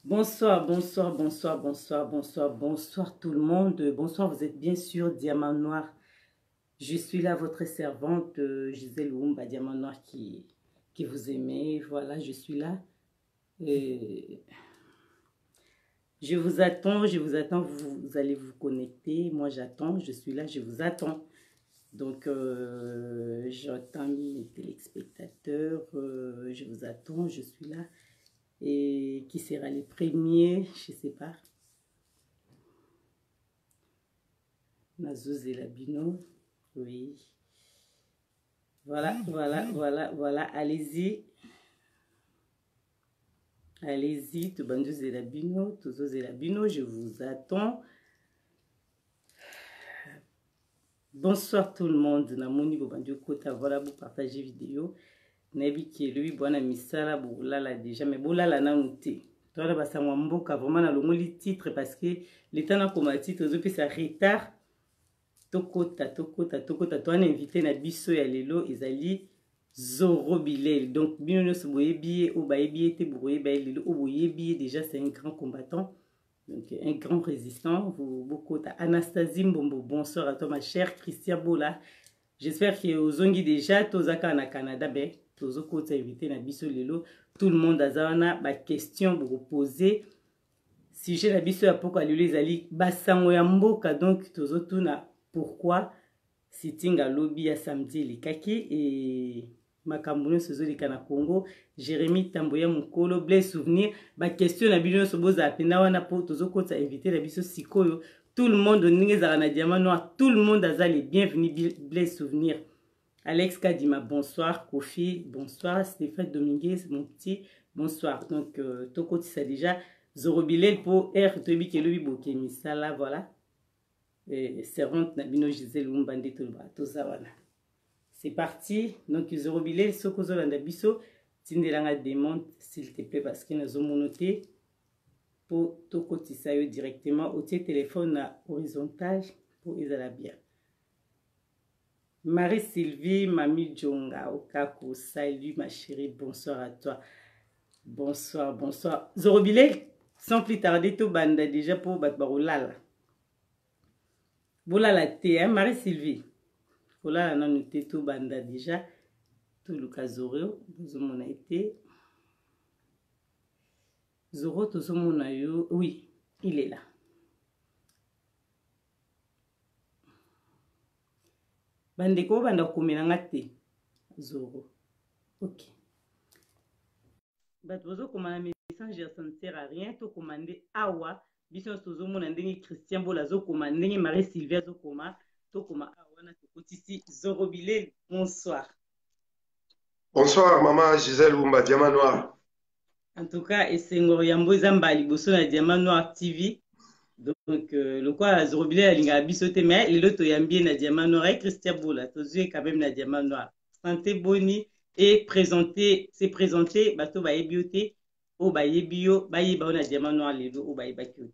Bonsoir, bonsoir, bonsoir, bonsoir, bonsoir, bonsoir tout le monde. Bonsoir, vous êtes bien sûr Diamant Noir. Je suis là, votre servante Gisèle Oumba, Diamant Noir qui vous aimez. Voilà, je suis là. Et je vous attends, vous allez vous connecter. Moi, j'attends, je suis là, je vous attends. Donc, j'attends mes téléspectateurs. Je vous attends, je suis là. Et qui sera les premiers, je ne sais pas. Nazouz et Labino, oui. Voilà, voilà, voilà, voilà. Allez-y. Allez-y, Toubandous et Labino, Touzous et Labino, je vous attends. Bonsoir tout le monde. Namoni Bobandio Kota, voilà, vous partagez vidéo. Nabi qui est lui, bon ami Sala, Boulala déjà, mais Boulala n'a noté. Toi là, ça m'a mboka vraiment dans le titre parce que l'état n'a comme titre, depuis ça retard. Tokota, toi invité na biso ya lelo ezali Zoro Bilel. Donc bino so boyebi o bayebi te boyebi lelo o boyebi déjà c'est un grand combattant. Donc un grand résistant. Vous beaucoup Anastasie Mbombo, bonsoir à toi ma chère Christian Bola. J'espère que ozongi déjà tozaka na Canada ben tozoko invité na biso lelo. Tout le monde azana ba question pour poser. Si j'ai la biso ya poko lelo ezali basango ya mboka donc tozotuna pourquoi sitting à lobby à samedi les kaki et makambono sozolika na Congo. Jérémy Tamboya Mukolo Blaise Souvenir ba question na bino soboza pena wana po tozokota inviter la biso sikoyo tout le monde ninge za na Diamant Noir, tout le monde azali bienvenue Blaise Souvenir. Alex Kadima bonsoir, Kofi bonsoir, Stéphane Dominguez mon petit bonsoir. Donc tokoti ça déjà Zorobilel pour R Tobi Kelobi Bokemi ça là voilà. Servante Nabino Gisèle Umbande Tozawana. C'est parti. Donc, Zorobilel, Sokozo Landabiso, Tindelanga démonte, s'il te plaît, parce qu'il nous a monoté pour Toko Tisayo directement au téléphone à horizontal pour Isalabia. Marie-Sylvie, Mami Djonga, Okako, salut ma chérie, bonsoir à toi. Bonsoir, bonsoir. Zorobilel, sans plus tarder, tout banda déjà pour Batbarolala. Voilà la thé, hein, Marie-Sylvie. Voilà, on a noté tout banda déjà. Tout le cas Zoro, on a été. Zoro, tout le monde a eu. Oui, il est là. Bandeko, banda komenanga thé. Zoro. Ok. Batbozo komana message ya ça ne sert à rien. To commander awa. Bison tozo mon ndenge Christian Bola zo commander Marie-Sylvie zo koma. Tokoma awana tokotisi Zorobilel, bonsoir. Bonsoir maman Gisèle Oumba, Diamant Noir. En tout cas, et c'est Ngoriambo Zambali Bosso na Diamant Noir TV. Donc le quoi Zorobilel alinga bisote mais le loto yambie na Diamant Noir et Christian Bola, tozu quand même na Diamant Noir. Santé boni et présenter, c'est présenter bato ba ebioté o ba yebio ba yeba na Diamant Noir lelo o ba yebaki.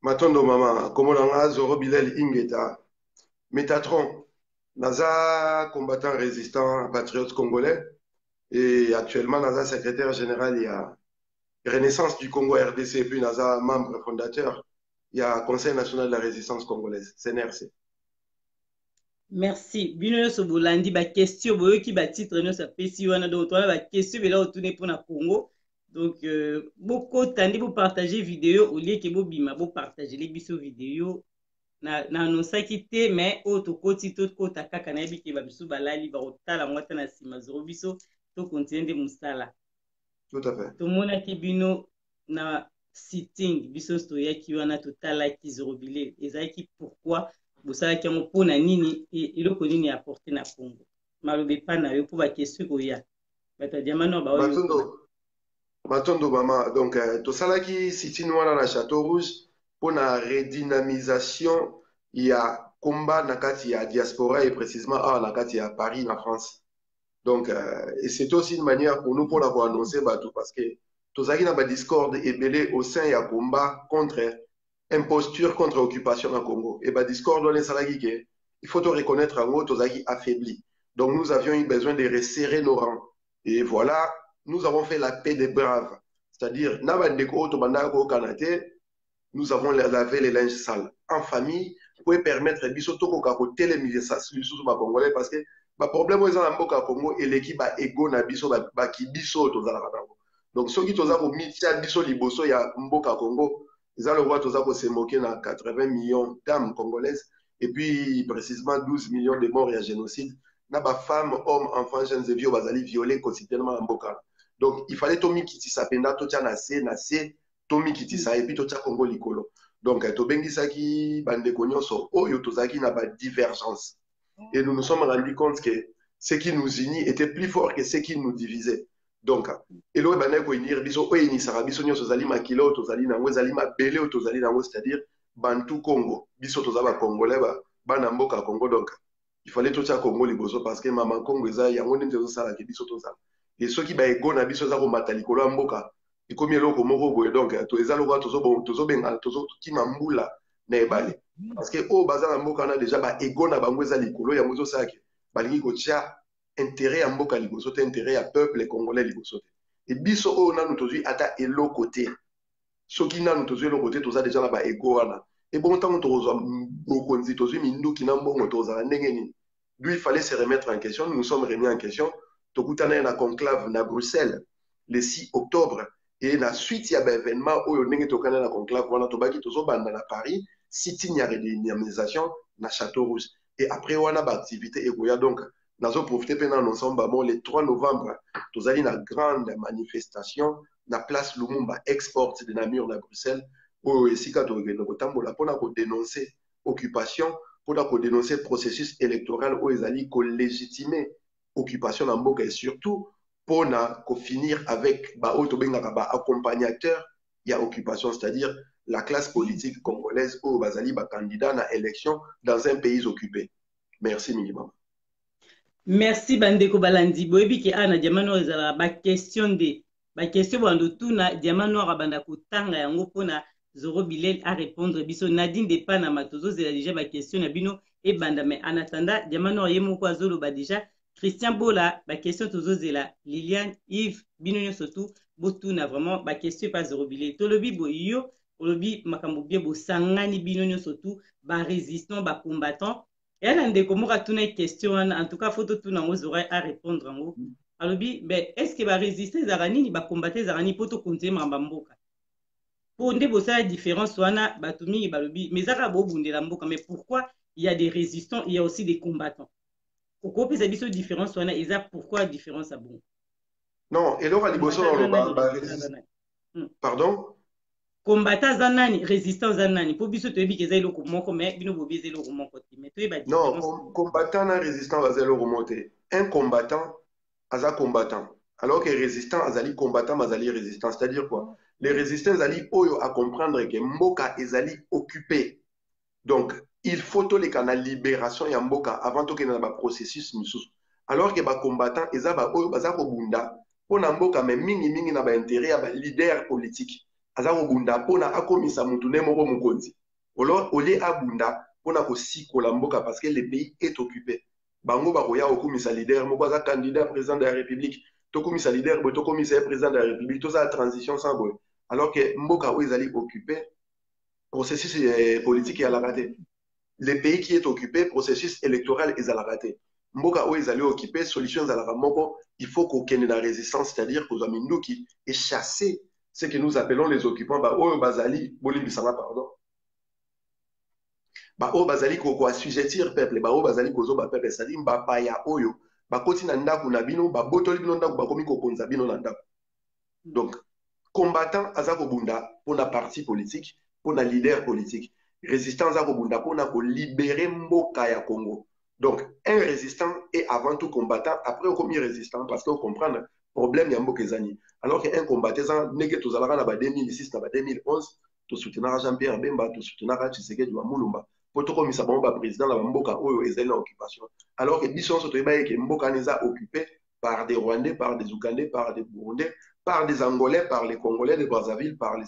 Matondo maman, komolanga Zorobilel Ingeta. Métatron, Naza combattant résistant patriote congolais et actuellement Naza secrétaire général il y a Renaissance du Congo RDC et puis Naza membre fondateur il y a Conseil national de la résistance congolaise CNRC. Merci. Bino so bolandi ba question boyo ki ba titre no sa pesi wana donc toi ba question bela retourner pour na Congo. Donc beaucoup tandi pour partager vidéo au lieu que bo bima bo partager les biso vidéo na no sakité mais auto koti tout kota kaka na bi ke ba biso balali ba otala mwata na sima zoro biso to continuer de musala. Tout à fait. To mona ki bino na sitting biso sto ya ki wana totala ki Zorobilel ezaki pourquoi bosala ki ngo pona nini iloko nini apporter na Congo malobe pa na yo pour ba question ko ya bata diamano ba Matondo maman donc to sala ki sitting wana na Château Rouge pour la redynamisation il y a combat na kati ya diaspora et précisément na kati ya Paris en France. Donc et c'est aussi une manière pour nous pour l'avoir annoncé bateau parce que tozaki na ba discorde ebelé au sein ya combat contre imposture contre occupation en Congo et ba discorde on salaki que il faut te reconnaître en gros tozaki affaibli. Donc nous avions eu besoin de resserrer nos rangs et voilà, nous avons fait la paix des braves. C'est-à-dire, nous avons lavé les linges sales. En famille, vous pouvez permettre bisoto ko télémiser ça sur ma congolais parce que le problème est dans le Congo et l'équipe a ego na biso ba ki biso to zala katango. Donc ceux qui toza ko mitia biso liboso ya mboka Congo, ils ont le droit toza ko se moquer na 80 millions d'âmes congolaises et puis précisément 12 millions de morts et génocide. Na ba femmes, hommes, enfants, jeunes et vieux bazali violés quotidiennement en mboka. Donc il fallait tomi kiti sapenda to tia na se Tomi Kitisa et puis Tocha Congo Likolo. Donc, Tobengi Saki, Bandeko Nyonso, Oyo Tozaki n'a pas de divergence. Et nous nous sommes rendus compte que ce qui nous unit était plus fort que ce qui nous divisait. Donc, et là, Bandeko Inir, Biso, Oyini Sarabiso Nyonso Zali Makilo, Tozali Nango, Zali Mabele, Tozali Nango, c'est-à-dire Bantu Congo, Biso Tozaba Congolais, Banamboka Congo. Donc, il fallait Tocha Congo Liboso parce que Maman Congo, Yango Ndezo Sala, Biso Tozala. Et ceux qui baïgo na biso zako matalikolo Mboka. Et comme il y a donc, tu es allé voir qui mambula na ebale. Parce que au bazar mboka na déjà ba ego na bango za likolo ya mozo saki. Balingi ko tia intérêt à mboka liboso te intérêt à peuple congolais liboso te. Et biso o na nous tozui ata elo côté. Soki na nous tozui elo côté toza déjà na ba ego wana. Et bon tant to zo bokonzi tozui mindu kina mbongo toza ndenge ni. Lui il fallait se remettre en question, nous nous sommes remis en question. Tokutana na conclave na Bruxelles le 6 octobre. Et la suite, il y a un événement où on est au Canada, conclave, on a tobaki tozo banda na Paris, sitting ya redynamisation na Château Rouge. Et après, on a une activité et donc, nous avons profité pendant ensemble, le 3 novembre, nous avons une grande manifestation na place Lumumba, export de Namur à Bruxelles, où ici, quand on a dénoncé occupation, pour dénoncer le processus électoral où ils allaient légitimer occupation en Mboka et surtout, pour finir avec accompagnateur, il y a occupation, c'est-à-dire la classe politique congolaise ou bazali candidat à l'élection dans un pays occupé. Merci minimum. Merci Bandeko Balandi. Boyebi ki ana diamano ezala ba question bando tuna diamano abanda kutanga yango pona Zoro Bilel à répondre biso Nadine de Panama tozo zela déjà ba question na bino e banda mais en attendant diamano yemo kwa zolo ba déjà Christian Bola, ma question toujours est là. Liliane, Yves, Binonio surtout, Botuna vraiment, ma question pas zéro billet. Tolobi boyo, Tolobi makambo bo sangani Binonio surtout, ba résistant, ba combattant. Et elle a des comment une question, en tout cas, faut tout dans vos oreilles à répondre en haut. Alobi, ben est-ce que ba résister zarani ni ba combattre zarani pour tout compter mambamboka? Pour ne pas la différence, wana batumi balobi, mais zara bo bunde la mboka, mais pourquoi il y a des résistants, il y a aussi des combattants? Pourquoi il y a une différence? Pourquoi la différence est bon? Non, et donc, pardon? Combattant zanani, résistant zanani. Pour biso to ebi keza iloko moko mais bino bo bize iloko moko ti. Mais to eba différence. Non, combattant na résistant va zelo remonter. Un combattant aza combattant. Alors que résistant azali combattant azali résistant, c'est-à-dire quoi? Les résistants azali oyo à comprendre que mboka ezali occupé. Donc il faut que les canaux libération ya mboka avant que na ba processus misusu. Alors que ba combattant ezaba oyo baza ko bunda pona mboka mais mingi na ba intérêt ya ba leader politique. Azako bunda pona akomisa mutu ne moko mukonzi. Olé abunda pona ko sikola mboka parce que le pays est occupé. Bango bakoya okomisa leader moko aza candidat président de la République. Tokomisa leader bo tokomisa président de la République. To za transition sans boy. Alors que mboka oyo ezali occupé processus politique est à la raté. Le pays qui est occupé, processus électoral est à la raté. Mboka où ils allaient occuper, solution à la ramoko, il faut qu'on ait la résistance, c'est-à-dire qu'aux Aminou qui est chassé, ce que nous appelons les occupants, bah, oh, bazali, bolim bisama, pardon. Bah, oh, bazali, ko assujettir peuple, bah, oh, bazali, kozo, bah, peuple, c'est-à-dire, bah, paya, oyo, bah, koti nanda kunabino, bah, botoli bino ndaku, bah, komi ko konza bino nanda. Donc, combattant, azako bunda, pour la parti politique, pour la leader politique. Résistance à Kobunda pour libérer Mboka ya Congo. Donc, un résistant est avant tout combattant, après on commis résistant, parce qu'on comprend le problème ya Mboka Zani. Alors qu'un combattant, n'est tous à la 2006, 2011, tu soutiendras Jean-Pierre Bemba, tu soutiendras Tshisekedi ou Moulumba. Pour tout comme ça, président de Mboka, où ils sont en occupation. Alors que Bisson se trouve que Mboka les a occupés par des Rwandais, par des Ougandais, par des Burundais, par des Angolais, par les Congolais de Brazzaville, par les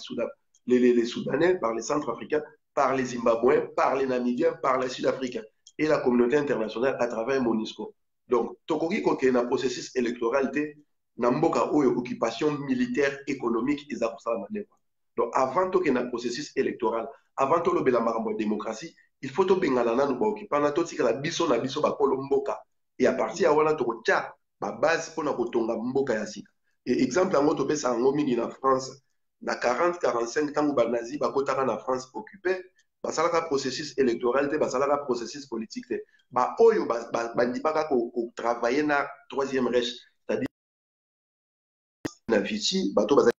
Soudanais, par les Centrafricains, par les Zimbabwéens, par les Namibiens, par les Sud-Africains et la communauté internationale à travers MONUSCO. Donc, Tokoki Koke na processus électoral, na mboka oyo occupation militaire économique eza kosala mandefa. Donc avant toke na processus électoral, avant tolobela makambo ya démocratie, il faut tobengana nanu baoccupant na totikala biso na biso bakolo mboka, et à partir ya wana tokotia babase mpona kotonga mboka ya sika. Et exemple yango topesa yango mingi na France na 40-45 ntango banazi bakotaka na France occupé, basalaka processus électoral te, basalaka processus politique te, baoyo bandimaka kotravaille na troisième reich, c'est-à-dire na Vichy bato bazali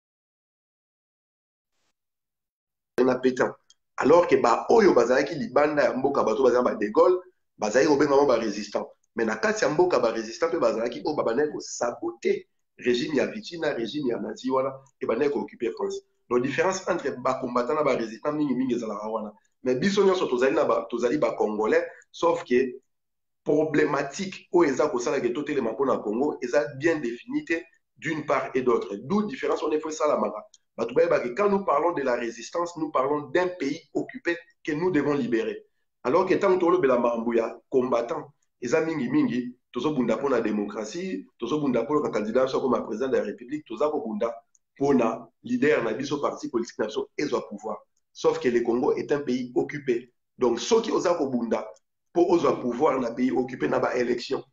na Pétain, alors que baoyo bazalaki libanda ya mboka bato bazali ba de Gaulle bazali kobengama ba résistant, mais na kati ya mboka ba résistant pe bazalaki oyo babandaki kosabote régime ya Vichy na régime ya nazi wana e bandaki kooccuper France. Donc différence entre bacombattant na ba résistant mingi ezalaka wana, mais biso nyonso tozali ba congolais, sauf que problématique oyo eza kosala ke totelema mpona Congo eza bien définie d'une part et d'autre. D'où différence on est fait ça la mara. Quand nous parlons de la résistance, nous parlons d'un pays occupé que nous devons libérer. Alors que tant que nous avons combattant, ils ont mingi, tous bunda pour la démocratie, tous bunda pour le candidat comme président de la République, tous bunda pour la leader na biso parti politique nation et au pouvoir. Sauf que le Congo est un pays occupé. Donc ceux qui osent bunda pour au pouvoir na pays occupé na ba élection.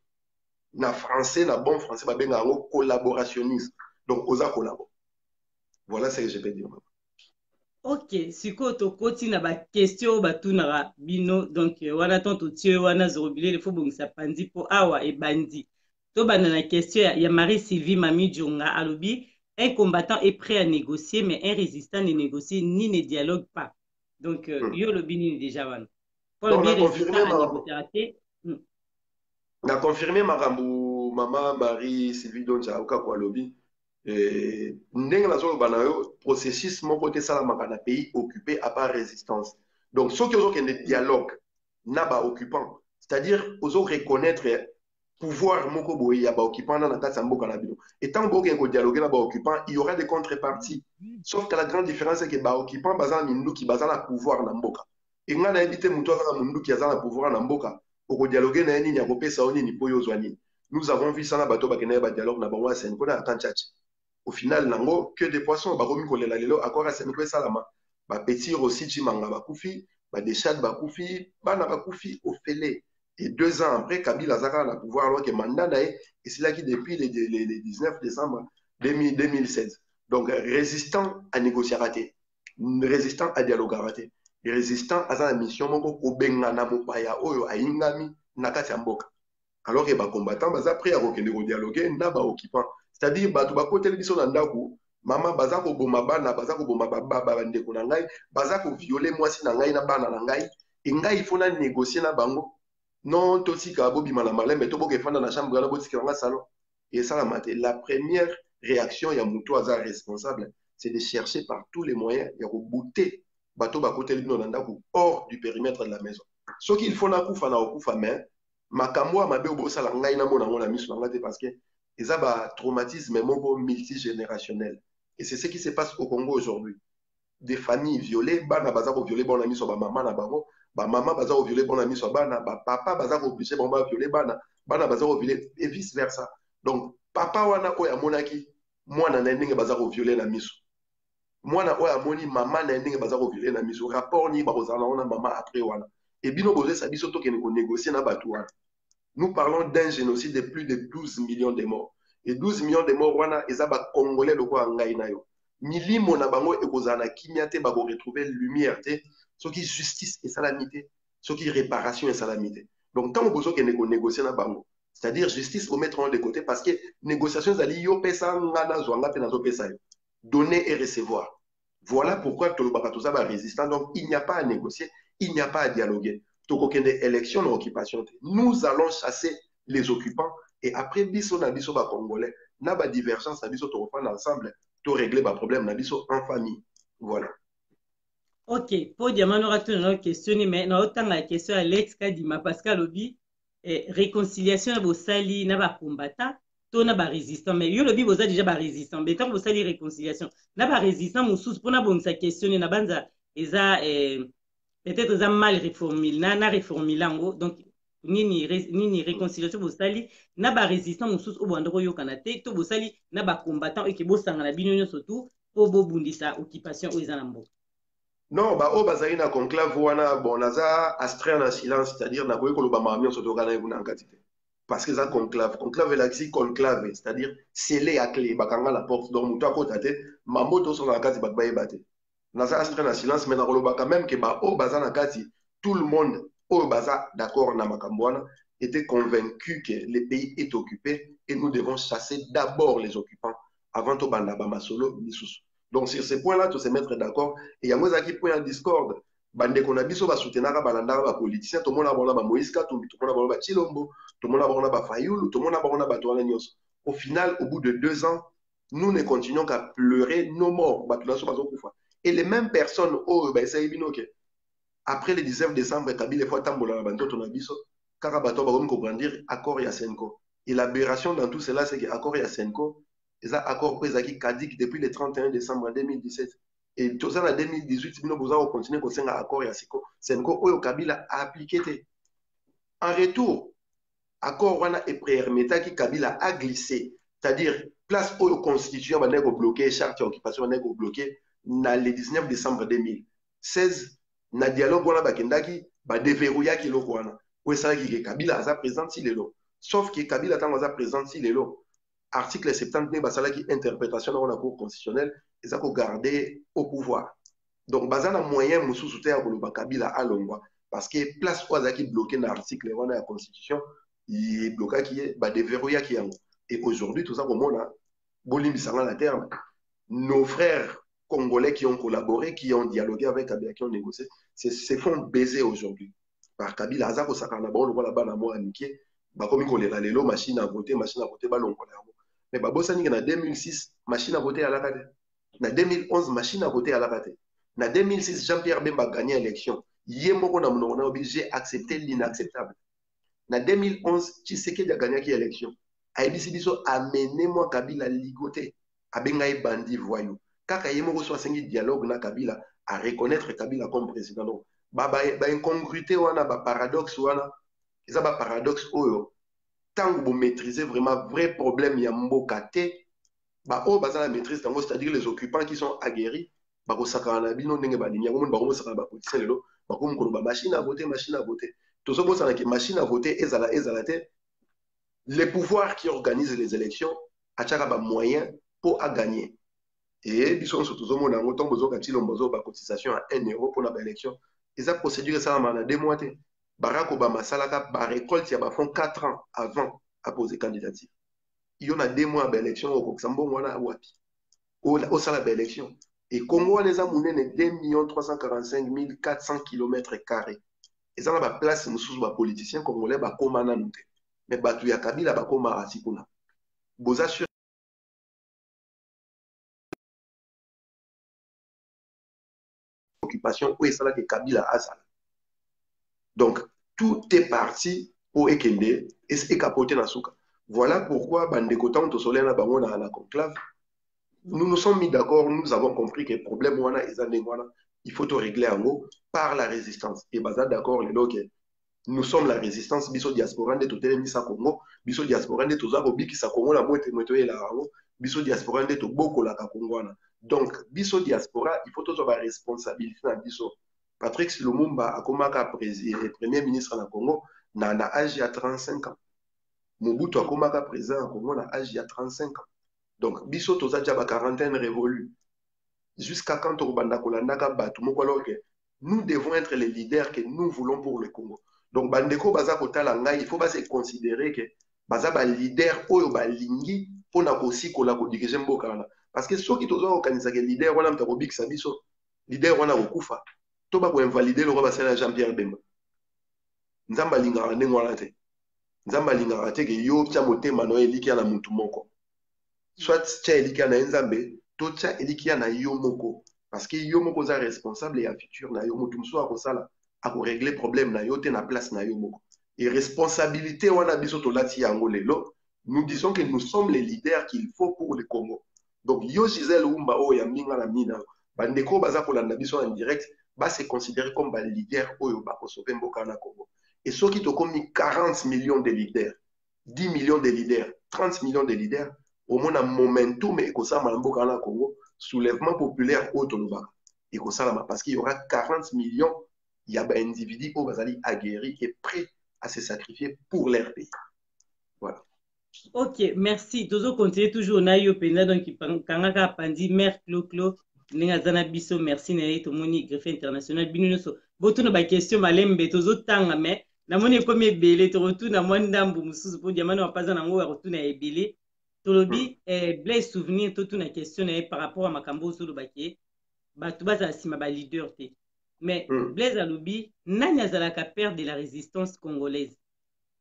Na français, na bon français, ba benga ngo collaborationnisme. Donc osa collabo. Voilà ce que je peux dire. Ok, siko tokoti na ba question batunaka bino, donc wana tonto tie wana zorobile le faut bongisa pandi po awa e bandi. To bana na question ya Marie-Sylvie Mami Djonga alobi, un combattant est prêt à négocier mais un résistant ne négocie ni ne dialogue pas. Donc yo lobi ni déjà wana. Pour le bien résistant à négocier. Na confirmé makambo mama Marie-Sylvie Djonga oka kwa lobi. Ndenge nazoloba na yo processus moko te salamaka na pays occupé à part résistance. Donc ceux qui ont un dialogue na ba occupant, c'est-à-dire ozo reconnaître pouvoir moko boye ya ba occupant na kati ya mboka na bino. Et tant boke ko dialoguer na ba occupant, il y aura des contreparties. Sauf que la grande différence c'est que ba occupant bazana minduki bazana pouvoir na mboka. Et nga na éviter muto azana munduki azana pouvoir na mboka, oko dialoguer na nini ya kopesa oni ni poyo zwani. Nous avons vu ça na bato bakene ba dialogue na bango sen ko na tanchachi. Au final, nango, que des poissons, baromi kolela lelo, akora senekwe salama, ba petit aussi chimanga bakufi, ba déchade bakufi, bana bakufi au fêlé. Et 2 ans après, Kabila Zaka a pouvoir alors que mandat et c'est là qui depuis le 19 décembre 2016. Donc résistant à négocier raté, résistant à dialogue raté, résistant à sa mission moko obenga na mopaya oyo a ingami nakati ya mboka. Alors que ba combattant baza prêt à dialoguer na ba occupant. C'est-à-dire, bato bakoteli biso na ndako, mama baza ko boma bana, baza ko boma baba bandeko na ngai, baza ko violer mwasi na ngai na bana na ngai, et ngai il faut na négocier na bango. Non, tosika bobima na malembe, to boke fanda na chambre na botika na salon. Et ça la mate. La première réaction ya muto aza responsable, c'est de chercher par tous les moyens ya ko bouter bato bakoteli bino na ndako hors du périmètre de la maison. Ce qu'il faut na kufa na okufa mais makambo ya mabe obosala ngai na mona ngona miso na ngate parce que ils ont un traumatisme multigénérationnel. Et c'est ce qui se passe au Congo aujourd'hui. Des familles violées, bana bazako violé bon ami sur ba maman na bango, ba maman bazako violé bon ami sur bana, ba papa bazako obligé bon ba violé bana, bana bazako violé et vice versa. Donc papa wana oya monaki, mwana na ndenge bazako violé na miso. Mwana oya moni maman na ndenge bazako violé na miso. Rapport ni ba kozala wana maman après wana. Et bino bozé sa biso to ke ko négocier na batu wana. Nous parlons d'un génocide de plus de 12 millions de morts. Et 12 millions de morts, wana, ils ont congolais le quoi en gaïnayo. Milimo na bango et kozana kimiate bako retrouver lumière te, ce qui justice et salamité, ce qui réparation et salamité. Donc tant besoin que négocier na bango, c'est-à-dire justice au mettre de côté parce que négociations ali yo pesa ngana zwanga pe nazo pesa yo. Donner et recevoir. Voilà pourquoi tolobaka toza ba résistant. Donc il n'y a pas à négocier, il n'y a pas à dialoguer. Tokokende élection na occupation. Nous allons chasser les occupants et après biso na biso ba congolais na ba divergence na biso to reprendre ensemble to régler ba problème na biso en famille. Voilà. Ok, pour diamant nous ratons une question mais na autant la question Alex Kadima Pascal Obi réconciliation na sali na ba combattant to na ba résistant mais yo lobi boza déjà ba résistant mais tant sali réconciliation na ba résistant mususu pour na bon sa question na banza eza peut-être ça mal reformulé na reformulé donc nini réconciliation bosali na ba résistant mosusu o banda koyokana te to bosali na ba combattant eke bosangana bino nyonso tu po bobundisa occupation oyo eza na mboka. Non, bah, oh, bazali na conclave wana, bon, naza astreint en silence, c'est-à-dire na koyi koloba mamion soto kana yuna nkati te. Parce que ça conclave, conclave elakisi conclave, c'est-à-dire scellé à clé, bakanga la porte, donc mutu akota te, mamoto so na kati bakba yebate. Naza astreint en silence, mais na koloba quand même que ba oh baza na kati, tout le monde, oh baza d'accord na makambo wana, était convaincu que le pays est occupé et nous devons chasser d'abord les occupants avant to banda ba masolo lisusu. Donc sur ces points-là, tous se mettre d'accord. Et il y a moi qui point en discorde. Bande qu'on a biso ba soutenaka balanda ba politicien, tout le monde a bon ba Moïse Katumbi, tout le monde a bon ba Chilombo, tout le monde a bon ba Fayoulou, tout le monde a bon ba Toana Nyos. Au final, au bout de 2 ans, nous ne continuons qu'à pleurer nos morts. Et les mêmes personnes, oh, ben ça y après le 19 décembre, Kabila fois tambola banto ton abiso, Karabato va comprendre dire accord et Senko. Et l'aberration dans tout cela, c'est que accord et Senko, ils ont accord qui caduc depuis le 31 décembre 2017. Et tout ça en 2018, nous avons continué à faire accord et Senko. Senko, où Kabila a appliqué. En retour, accord wana et préherméta qui Kabila a glissé. C'est-à-dire, place où constitution va bloquer, charte d'occupation va bloquer, le 19 décembre 2016. Na dialogue wana bakendaki ba déverrouilla ki loko wana ko sala ki Kabila aza présent si lelo sauf que Kabila tango aza présent si lelo article 70 ba sala ki interprétation dans la cour constitutionnelle eza ko garder au pouvoir donc bazana moyen mususu te ya koloba Kabila alongwa parce que place oza ki bloqué na article wana ya constitution il bloqué ki ba déverrouilla ki yango et aujourd'hui tout ça comme on a bolimbisanga la terme nos frères Congolais qui ont collaboré, qui ont dialogué avec Kabila, qui ont négocié, se font baiser aujourd'hui. Par Kabila, Azako Sakanabon, le voilà bas moi amiqué, comme il a lelo, machine à voter, ballon. Mais Babosani, en 2006, machine à voter à la carte. En 2011, machine à voter à la carte. En 2006, Jean-Pierre Bemba a gagné l'élection. Yemoko na mon obligé accepter l'inacceptable. En 2011, Tshisekedi a gagné l'élection. Aïbisi Biso amenez-moi Kabila ligoté. Abengaï bandi voyou. Kaka yemoko soit sengi dialogue na Kabila à reconnaître Kabila comme président. Donc, ba incongruité wana, ba paradoxe wana, ça ba paradoxe oyo. Tant que vous maîtrisez vraiment vrai problème ya mboka te, ba o baza la maîtrise tango, c'est-à-dire les occupants qui sont aguerris, ba ko sakana na bino ndenge ba linya, ba ko sakana ba politicien lelo, ba ko mkono ba machine à voter, machine à voter. To so bo sana ki machine à voter ezala te. Les pouvoirs qui organisent les élections, achaka ba moyen pour à gagner. Et puis, surtout, on a autant besoin de cotisation à 1 euro pour l'élection. Et ça, procédure, ça, on a 2 mois. Barack Obama, ça, la récolte, il y a 4 ans avant à poser candidature. Il y en a 2 mois à l'élection au Luxembourg, on a Wapi. Au salaire d'élection. Et Congo, les a mouné 2 345 400 km². Et ça, on a place, nous sommes des politiciens congolais, comme on a noté. Mais il y a Kabila, comme on a Sikuna. Vous assurez occupation où est ça que Kabila a ça. Donc, tout est parti pour Ekende et capoter na souka. Voilà pourquoi, Bandekotan, Tosolena, Bangona, à la conclave, nous nous sommes mis d'accord, nous avons compris que le problème, il faut tout régler en haut par la résistance. Et Baza d'accord, les logs, nous sommes la résistance, biso diaspora de tout Misa Congo, biso diaspora de tout Zarobi qui sa Congo, la moitié et la Ramo, biso diaspora de tout Boko la Kongwana. Donc, biso diaspora, il faut tout avoir responsabilité dans biso. Patrick Lumumba a komaka premier ministre na Congo, na âge à 35 ans. Mobutu a komaka président na Congo, na âge à 35 ans. Donc, biso toza déjà ba quarantaine révolue. Jusqu'à quand on banda kolandaka batu moko que nous devons être les leaders que nous voulons pour le Congo. Donc, bandeko baza kotala ngai, il faut pas se considérer que baza ba leader oyo ba lingi pona kosi kola ko diriger mboka wana. Parce que ceux qui tozo organiser que leader wana mtako bikisa biso, leader wana kokufa. To ba ko invalider le roi basela Jean-Pierre Bemba. Nzamba lingara ndenge wana te. Nzamba lingara te ke yo tia motema no elikia na mutu moko. Soit tia elikia na nzambe, to tia elikia na yo moko. Parce que yo moko za responsable ya futur na yo mutu mso akosala ako régler problème na yo te na place na yo moko. Et responsabilité wana biso to lati yango lelo, nous disons que nous sommes les leaders qu'il faut pour le Congo. Donc yo Gisèle Oumba o ya minga na mina, bandeko baza kolanda biso en direct, ba se considérer comme ba leader oyo ba ko sauver mboka na Congo. Et ceux qui ont commis 40 millions de leaders, 10 millions de leaders, 30 millions de leaders, au moins un momentum et comme ça, dans Congo, soulèvement populaire au Toloba. Et comme ça, parce qu'il y aura 40 millions, il y a des individus qui vont aguerris et prêts à se sacrifier pour leur pays. Voilà. Ok, merci. Tozo continue toujours na yo penda donc kangaka pandi mère Clo ndenge zana biso merci na ye tomoni greffe international bino nyonso botuna ba question malembe tozo tanga mais namoni ekomi ebele to retourna mwa ndambu mususu po diamana wapaza nango ya retourna ebele tolobi Blaise souvenir totuna question na ye par rapport à makambo solo baki bato bazala sima ba leader te mais Blaise alobi nani azalaka père de la résistance congolaise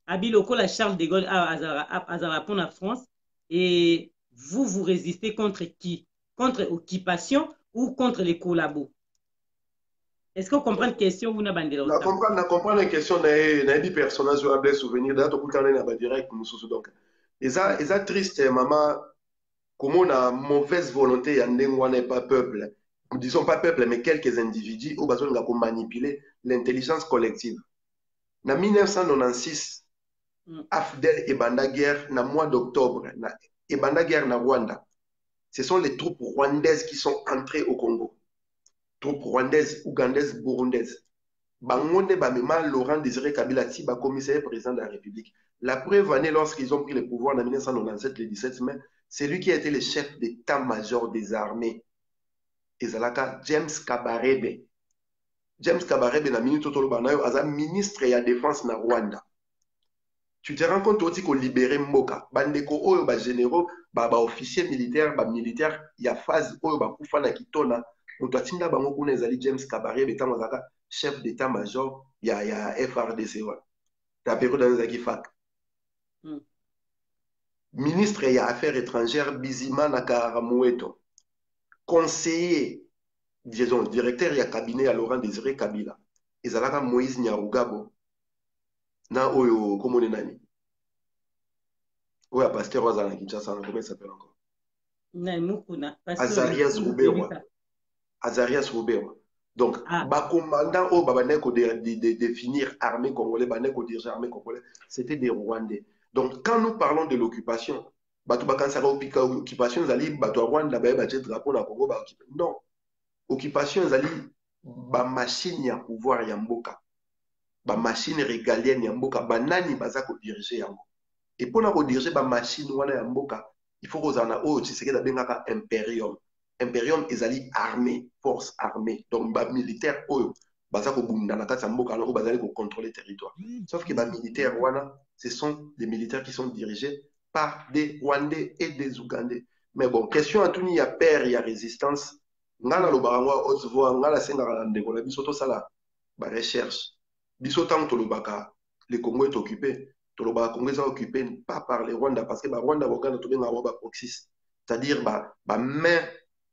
Abi lokola Charles de Gaulle à pour la France et vous résistez contre qui? Contre l'occupation ou contre les collabos? Est-ce que vous comprenez la question ou n'a pas de l'autre? Je comprends la question des personnages sur les souvenirs d'ailleurs tout le temps direct donc ils ont triste maman comme on a mauvaise volonté y n'est pas peuple disons pas peuple mais quelques individus au besoin de manipuler l'intelligence collective en 1996 AFDEL et Banda guerre na mois d'octobre et Banda guerre na Rwanda. Ce sont les troupes rwandaises qui sont entrées au Congo. Troupes rwandaises, ougandaises, burundaises. Bangonde Bamema, Laurent Désiré Kabila Tiba, commissaire président de la République. La preuve année, lorsqu'ils ont pris le pouvoir en 1997, le 17 mai, c'est lui qui a été le chef d'état-major des armées. Ezalaka James Kabarebe. James Kabarebe, na minute Totolobanayo, aza ministre de la défense na Rwanda. Tu te rends compte aussi qu'on libère Mboka. Bandeko oyo ba généraux, ba officiers militaires, ba militaires, il y a phase oyo ba kufana kitona. On doit tinda bango kuna ezali James Kabarebe betango zaka chef d'état-major ya FRDC wa. Ta période dans zaki fac. Ministre ya affaires étrangères Bizimana Karamueto. Conseiller, disons directeur ya cabinet à Laurent Désiré Kabila. Ezalaka Moïse Nyarugabo. Na oyo komone nani oyo pasteur wazana na Kinshasa comment il s'appelle encore Azarias Ruberwa. Azarias Ruberwa. Donc ba commandant au babane ko de définir armée congolaise babane ko diriger armée congolaise c'était des Rwandais. Donc quand nous parlons de l'occupation bato bakansaka occupation zali bato Rwanda ba ba drapeau na Congo ba occuper non occupation zali ba machine ya pouvoir ya mboka ba machine régalienne ya mboka banani baza ko diriger yango et pour na ko diriger ba machine wana ya mboka il faut kozana o Tshisekedi abengaka imperium ezali armée force armée donc ba militaire oyo baza ko bunda na kati ya mboka na ko bazali ko contrôler territoire sauf que ba militaire wana ce sont des militaires qui sont dirigés par des Rwandais et des Ougandais mais bon question atuni ya père ya résistance ngala lo barangwa haute voix ngala senga ndeko na biso to sala ba recherche biso tant tolobaka le Congo est occupé tolobaka Congo est occupé pas par les Rwanda parce que ba Rwanda bokana to benga ba proxys c'est-à-dire ba main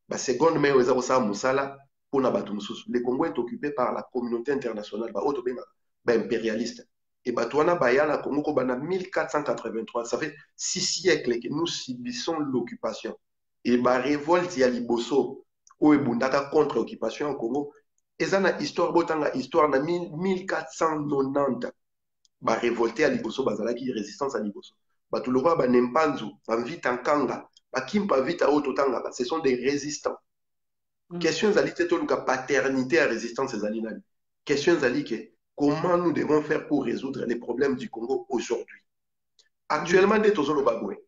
ba seconde main oza ko sa musala pona batu mususu le Congo est occupé par la communauté internationale ba auto benga ba impérialiste et ba toana ba ya na Congo ko bana 1483 ça fait 6 siècles que nous subissons l'occupation et ba révolte ya liboso o ebundaka contre l'occupation au Congo. Et ça, na histoire, botanga histoire, na 1490, ba révolté à Liboso, bazalaki résistance à Liboso. Ba tout le roi, ba Nempanzu, ba Vita Nkanga, ba Kimpa Vita Ototanga, ce sont des résistants. Question zali te toluka paternité à résistance ces alinani. Question zali que comment nous devons faire pour résoudre les problèmes du Congo aujourd'hui. Actuellement, des tozolo bagwe.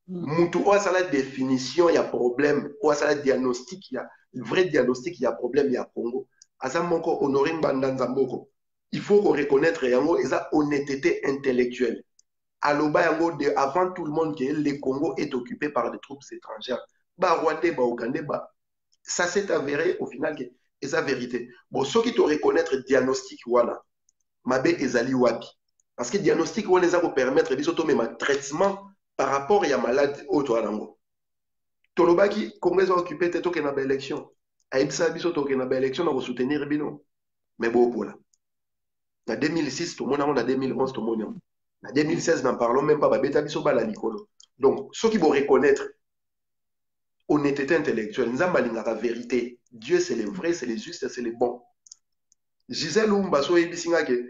Mutu o la définition, il y a problème, o la diagnostic, il y a vrai diagnostic, il y a problème, il y a Congo. Azamoko honoring bandanzamboko. Il faut reconnaître yango eza honnêteté intellectuelle. Aloba yango de avant tout le monde que le Congo est occupé par des troupes étrangères. Ba Rwandais, ba Ougandais, ba ça s'est avéré au final que c'est la vérité. Bon, ceux qui te reconnaître diagnostic wana, mabe ezali wapi. Parce que diagnostic wana eza ko permettre biso to même traitement par rapport à malade auto alango. Tolobaki Congo est occupé te to ke na ba élection. Aïbsa biso to ke na ba élection na ko soutenir bino. Mais bon pour là. En 2006 tout le monde en 2011 tout le monde. En 2016 n'en parlons même pas ba beta biso ba la likolo. Donc ceux qui vont reconnaître honnêteté intellectuelle, nous avons la vérité. Dieu, c'est le vrai, c'est le juste, c'est le bon. Gisèle Oumba, so ebisinga ke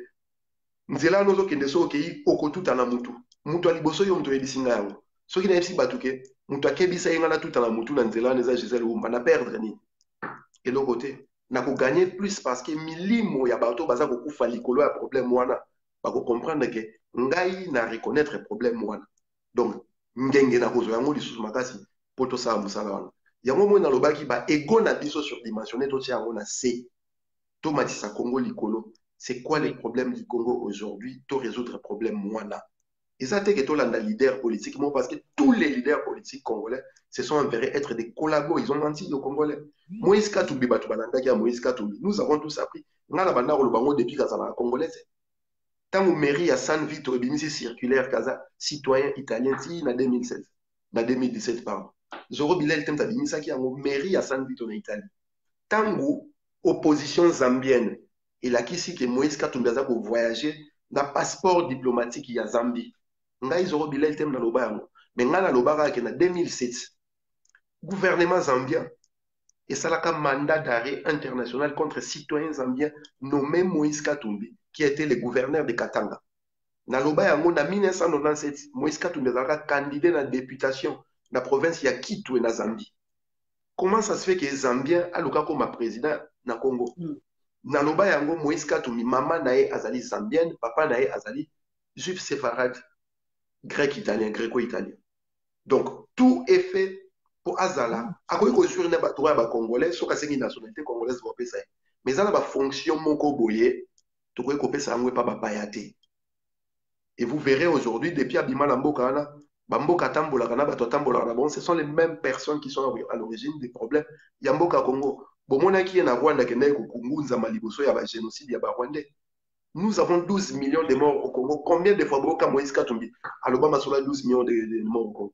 nzela nozo kende so okei okotuta na mutu mutu aliboso yo mutu yebisi nga yango soki nayebisi bato ke mutu akebisa ye nga natuta na mutu na nzela wana eza Gisele Wumba na perdre nini eloko te na koganye plus parce que milimo ya bato baza kokufa likolo ya problème wana bakocomprendre ke ngai na reconnaître problème wana donc ngenge na kozwa yango lisusu makasi mpo tosala mosala wana yango moi nalobaki baego na biso surdimensionné totia yango na se tomatisa Congo likolo. C'est quoi les problèmes du Congo aujourd'hui? To résoudre problème wana. Et ça c'est que to landa leader politique parce que tous les leaders politiques congolais se sont avérés être des collabos, ils ont menti aux Congolais. Moïse Katumbi batu balanda kia Moïse Katumbi. Nous avons tous appris ngala banda ko bango depuis kazala congolaise. Tant au mairie à San Vito ebimisi circulaire kaza citoyen italien ti na 2016 na 2017 pardon. Zoro Bilel temta bimisa ki en mairie à San Vito na Italie. Tango opposition zambienne et là qui que Moïse Katumbi aza ko voyager na passeport diplomatique ya Zambie. Ngai Zoro Bilel tem na loba yango. Mais nga na loba ka na 2007 gouvernement zambien et salaka mandat d'arrêt international contre citoyens zambiens nommé Moïse Katumbi qui était le gouverneur de Katanga. Na loba yango na 1997 Moïse Katumbi azalaka candidat na députation na province ya Kitwe na Zambie. Comment ça se fait que Zambien aluka comme président na Congo? Na loba yango Moïse Katumbi mama nae azali zambienne, papa nae azali juif séfarade, grec italien, gréco-italien. Donc tout est fait pour azala. Akoy ko sur na ba droit ba congolais, so ka sengi nationalité congolaise ba pesa. Mais ça na ba fonction moko boye, to ko pesa ngwe pa ba bayate. Et vous verrez aujourd'hui depuis Abima Lamboka ana Bamboka Tambola kana ba Tambola na bon, ce sont les mêmes personnes qui sont à l'origine des problèmes. Yamboka Congo. Bomona qui est na Rwanda qui est Kungunza Maliboso ya ba génocide ya ba Rwandais. Nous avons 12 millions de morts au Congo. Combien de fois Boka Moïse Katumbi Alobama sur la 12 millions de morts au Congo?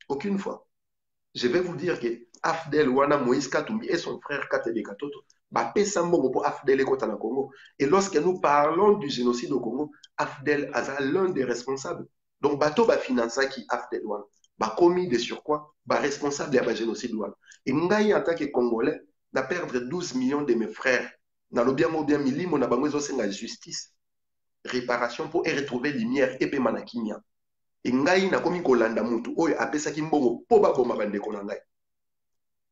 Aucune fois. Je vais vous dire que Afdel Wana Moïse Katumbi et son frère Katebe Katoto bapesa mbongo pour Afdel ekota na Congo. Et lorsque nous parlons du génocide au Congo, Afdel Aza l'un des responsables. Donc bato ba finança qui Afdel Wana ba commis de surcroît ba responsable ya ba génocide Wana. Et ngai en tant que Congolais na perdre 12 millions de mes frères. Na lobia mo bien milimo na bango ezosenga justice, réparation pour retrouver lumière et pe manakimia. Et ngai na komi kolanda mutu oyo apesaki mbongo po baboma bandeko na ngai.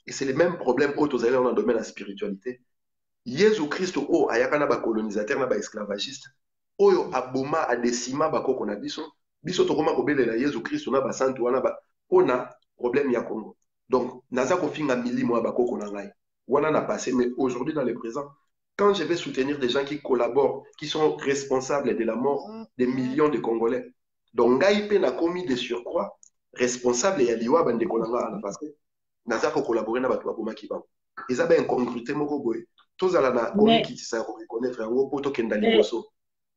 Et c'est le même problème au tozali dans le domaine de la spiritualité. Jésus Christ o ayaka na ba colonisateur na ba esclavagiste oyo aboma adesima bakoko na biso biso tokoma kobelela Jésus Christ na ba santu wana ba ona problème ya Congo. Donc naza ko finga milimo ya bakoko na ngai. Wana na passé mais aujourd'hui dans le présent quand je vais soutenir des gens qui collaborent, qui sont responsables de la mort des millions de Congolais. Donc, Ngaïpe n'a commis de surcroît responsable et Aliwa Bandeko Nanga parce que Naza ko collaborer na bato bakoma ki ba. Et ça ben incongruité moko boy. Tous ala na komi ki tisa ko reconnaître ngo poto kenda liboso.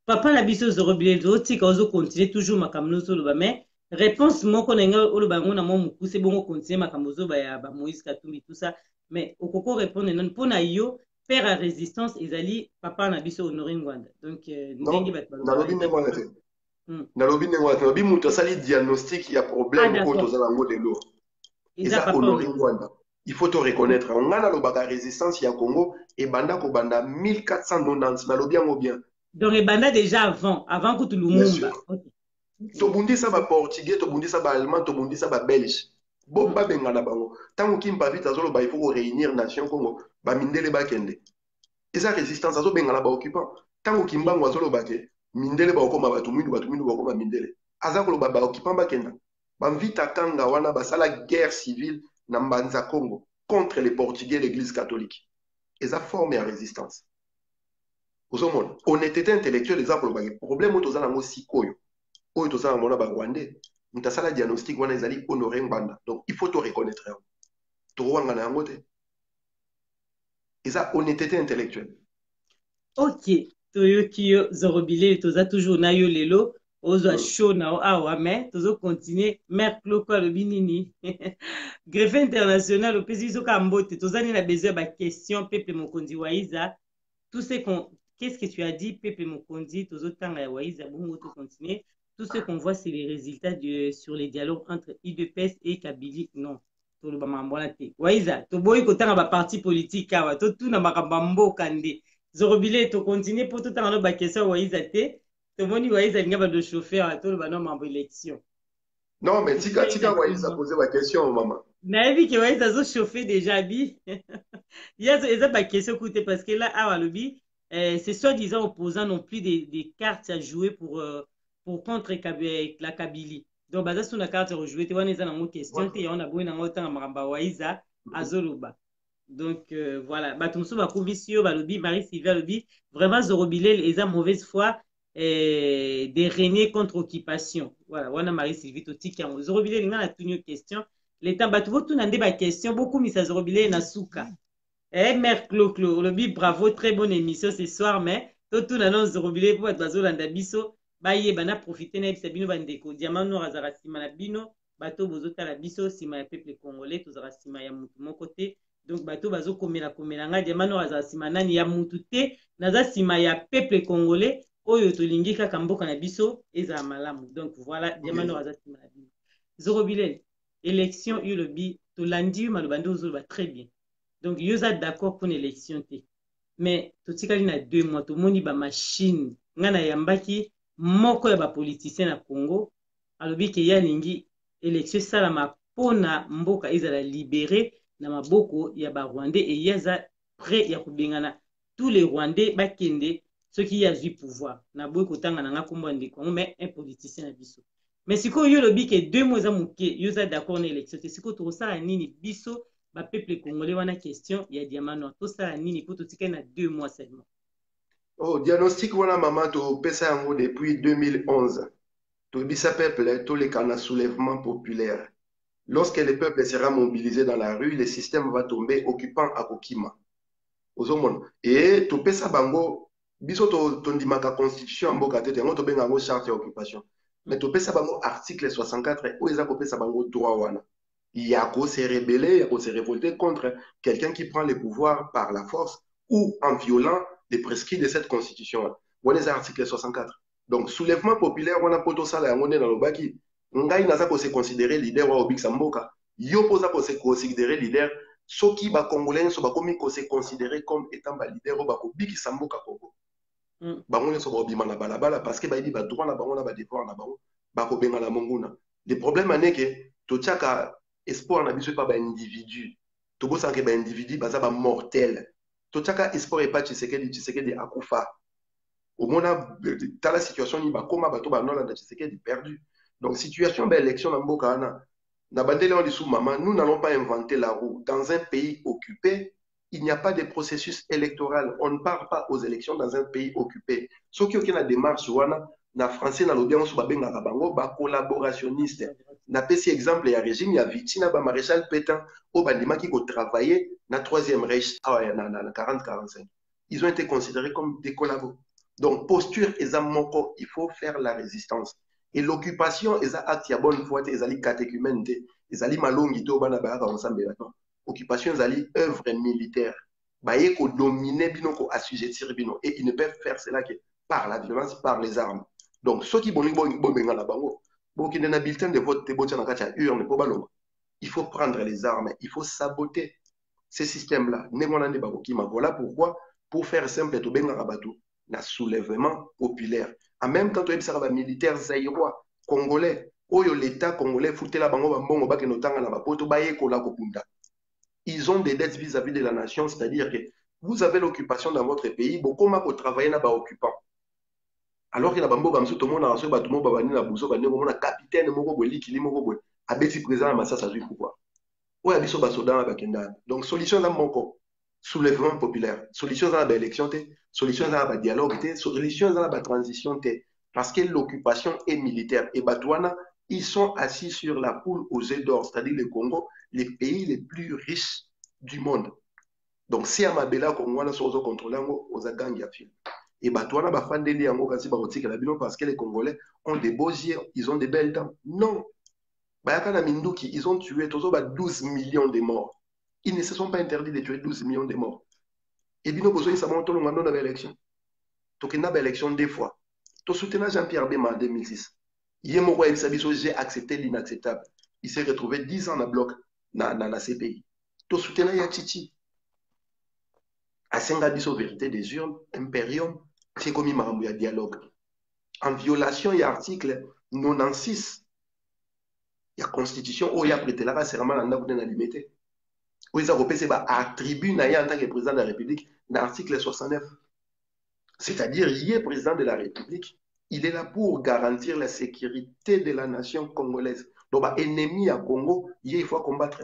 Papa la biso zorobile zoti ka ozo continuer toujours makamno so loba mais réponse moko na nga oloba ngo na mo mukuse bongo continuer makambo zo ba ya ba Moïse Katumbi tout ça mais okoko répondre non pona yo père à résistance ezali papa na biso Honoré Ngwanda. Donc ndengi bato na lobi ne ngwana te. Na lobi ne ngwana te lobi muto sali diagnostic ya problème ko tozala ngo de lo. Honoré Ngwanda. Il faut te reconnaître. On a la résistance ya Congo et banda ko banda 1490 na lobi ngo bien. Donc et banda déjà avant que tout le monde. To bundi sa ba portugais, to bundi sa ba allemand, to bundi sa ba belge. Bomba bengana bango. Tango kimpa vite azolo ba il faut réunir nation Congo. Ba mindele ba kende. Et sa résistance azo bengana ba occupant. Tango kimbango azolo ba ke mindele ba okoma batu mindu ba okoma mindele. Azakolo ba occupant ba kenda. Ba vita kanga wana ba sala guerre civile na Mbanza Congo contre les Portugais l'église catholique. Et ça forme la résistance. Honnêteté intellectuelle des apôtres. Le problème est que si koyo, oyo tozana mona ba Rwandais, mutasala diagnostic wana ezali Honoré Ngwanda. Donc il faut te reconnaître. To wanga na yango te. Et ça honnêteté intellectuelle. OK. Toyokiyo Zorobile toza toujours na yo lelo. Ozo show na awa mais tozo continuer merclo kwa lobinini. Greffe international au pays soka mbote tozani na besoin ba question Pepe Mokonzi Waiza. Tout ce qu'on qu'est-ce que tu as dit Pepe Mokonzi tozo tanga ya Waiza bongo to continuer. Tout ce qu'on voit c'est les résultats sur les dialogues entre UDPS et Kabili. Non. To lo ba mambola te. Waiza to boy ko tanga ba parti politique awa to tuna makamba mboka nde. Zorobile to continuer pour tout tanga ba question Waiza te. tomoni Waïza alinga ba de chauffeur atolo ba no mambo élection. Non, mais Totikali na tika deux Waïs a mois. posé ma question, maman. Nayebi ke Waïza zo chauffer déjà bi. Eza ba question coûte parce que là awa lobi c'est soi-disant opposant non plus des cartes à jouer pour contre la Kabylie. Donc baza sur la carte à rejouer te wana eza na mo question te ya on a boy na ngota ngamba Waïza azoloba. Donc voilà, batumso bakubi sio balobi Marie-Sylvie lobi vraiment Zorobilel eza mauvaise foi de régner contre occupation. Voilà, wana Marie-Sylvie totiki yango. Zorobilel nga na tuni question. L'état batu botuna nde ba question beaucoup misa Zorobilel na suka. Mère Clo-Clo, lobi bravo, très bonne émission ce soir mais totuna non Zorobilel pour bazolanda biso baye bana profiter na bisa bino bandeko. Diamant no razara sima na bino bato bozotala biso sima ya peuple congolais tozara sima ya mutu moko te. Donc bato bazo komela komela nga diamant no razara sima nani ya mutu te naza sima ya peuple congolais oyo tolingi kaka mboka na biso ezala malamu. Donc voilà diamant no razara sima na bino. Zorobilel élection yo lobi tolandi maloba nde ozoloba très bien. Donc yo za d'accord pour une élection te. Mais totikali na 2 mois tomoni ba machine nga na yambaki moko ya ba politicien na Congo alobi ke ya lingi élection salama pona mboka ezala libéré na maboko ya ba Rwandais et yaza prêt ya kubengana tous les Rwandais bakende ceux qui yazui pouvoir na boy kotanga na nga kombo ndeko mais un politicien na biso. Mais siko yo lobi ke 2 mois za muke yo za d'accord na élection te siko to sala nini biso ba peuple congolais wana question ya diamant noir to sala nini po to tika na 2 mois seulement. Oh, diagnostic wana maman to pesa yango depuis 2011. To bisa peuple to les kana soulèvement populaire. Lorsque le peuple sera mobilisé dans la rue, le système va tomber occupant à Kokima. Et to pesa bango biso to ndimaka constitution mboka tete yango to benga ngo charte d'occupation. Mais to pesa bango article 64 où eza ko pesa bango droit wana. Il y a qu'à se rebeller, il y a qu'à se révolter contre quelqu'un qui prend le pouvoir par la force ou en violant les prescrits de cette constitution. Voilà les articles 64. Donc, soulèvement populaire, on a poto sala on est dans le baki. Ngai naza ko se considérer leader wa obik samboka. Yo posa ko se considérer leader. Soki ba congolais so ba komi ko se considérer comme étant ba leader ba ko biki samboka Congo. Bango ne so ba obima na balabala parce que ba yibi ba droit na bango na ba devoir na bango ba ko benga na monguna. Le problème ané que to tchaka espoir na biso pas ba individu. To bosa ke ba individu baza ba mortel. To tchaka espoir et pas Tshisekedi akufa. Au mona dans la situation ni ba koma bato ba nola na Tshisekedi perdu. Donc situation ba élection na mboka na bandele on dessous maman, nous n'allons pas inventer la roue dans un pays occupé. Il n'y a pas de processus électoral. On ne part pas aux élections dans un pays occupé. Ce qui est la démarche wana na français na l'audience ba benga bango ba collaborationniste. Na pesi exemple ya régime ya Vitina ba maréchal Pétain au bandima qui ko travailler na troisième Reich na 40-45. Ils ont été considérés comme des collabos. Donc posture ezamoko, il faut faire la résistance. Et l'occupation eza acte ya bonne foi ezali catéchumène ezali malongi to bana ba ka ensemble là. Occupation ezali œuvre militaire. Baye ko dominer bino ko assujettir bino et ils ne peuvent faire cela que par la violence, par les armes. Donc ceux qui bon benga la bango il faut prendre les armes, il faut saboter ces systèmes-là. Voilà pourquoi, pour faire simple, un soulèvement populaire. En même temps, il y a des militaires zaïrois, congolais, l'État congolais, ils ont des dettes vis-à-vis de la nation, c'est-à-dire que vous avez l'occupation dans votre pays, comment vous travaillez dans occupant. Alors que la bambo comme tout le monde a reçu batumo babani na buso bani ko mona capitaine moko boy likili moko boy abeti président na masasa zui pouvoir. Oya biso basoda ba kenda. Donc solution là moko soulèvement populaire. Solution dans la élection té, solution dans la dialogue té, solution dans la transition té parce que l'occupation est militaire et Batouana ils sont assis sur la poule aux œufs d'or, c'est-à-dire le Congo, les pays les plus riches du monde. Donc si Amabela Congo na sozo contrôler aux agangi ya film. Et Batouana bafandeli yango kasi barotika la bino parce que les Congolais ont des beaux yeux, ils ont des belles dents. Non. Bayaka na Minduki, ils ont tué 12 millions de morts. Ils ne se sont pas interdits de tuer 12 millions de morts. Et bino bozo ils savent tout le monde dans l'élection. Tokena ba élection deux fois. To soutenir Jean-Pierre Bema en 2006. Yemo kwa Ebisabiso, j'ai accepté l'inacceptable. Il s'est retrouvé 10 ans à bloc dans ces pays. To soutenir Yachiti. Asenga biso vérité des urnes, impérium, c'est comme il dialogue. en violation il y a article 96 il y a constitution où il y a prêté la serment dans la limité où ils ont c'est attribut en tant que président de la République dans l'article 69. C'est-à-dire, il est président de la République, il est là pour garantir la sécurité de la nation congolaise. Donc, ennemi à Congo, il faut combattre.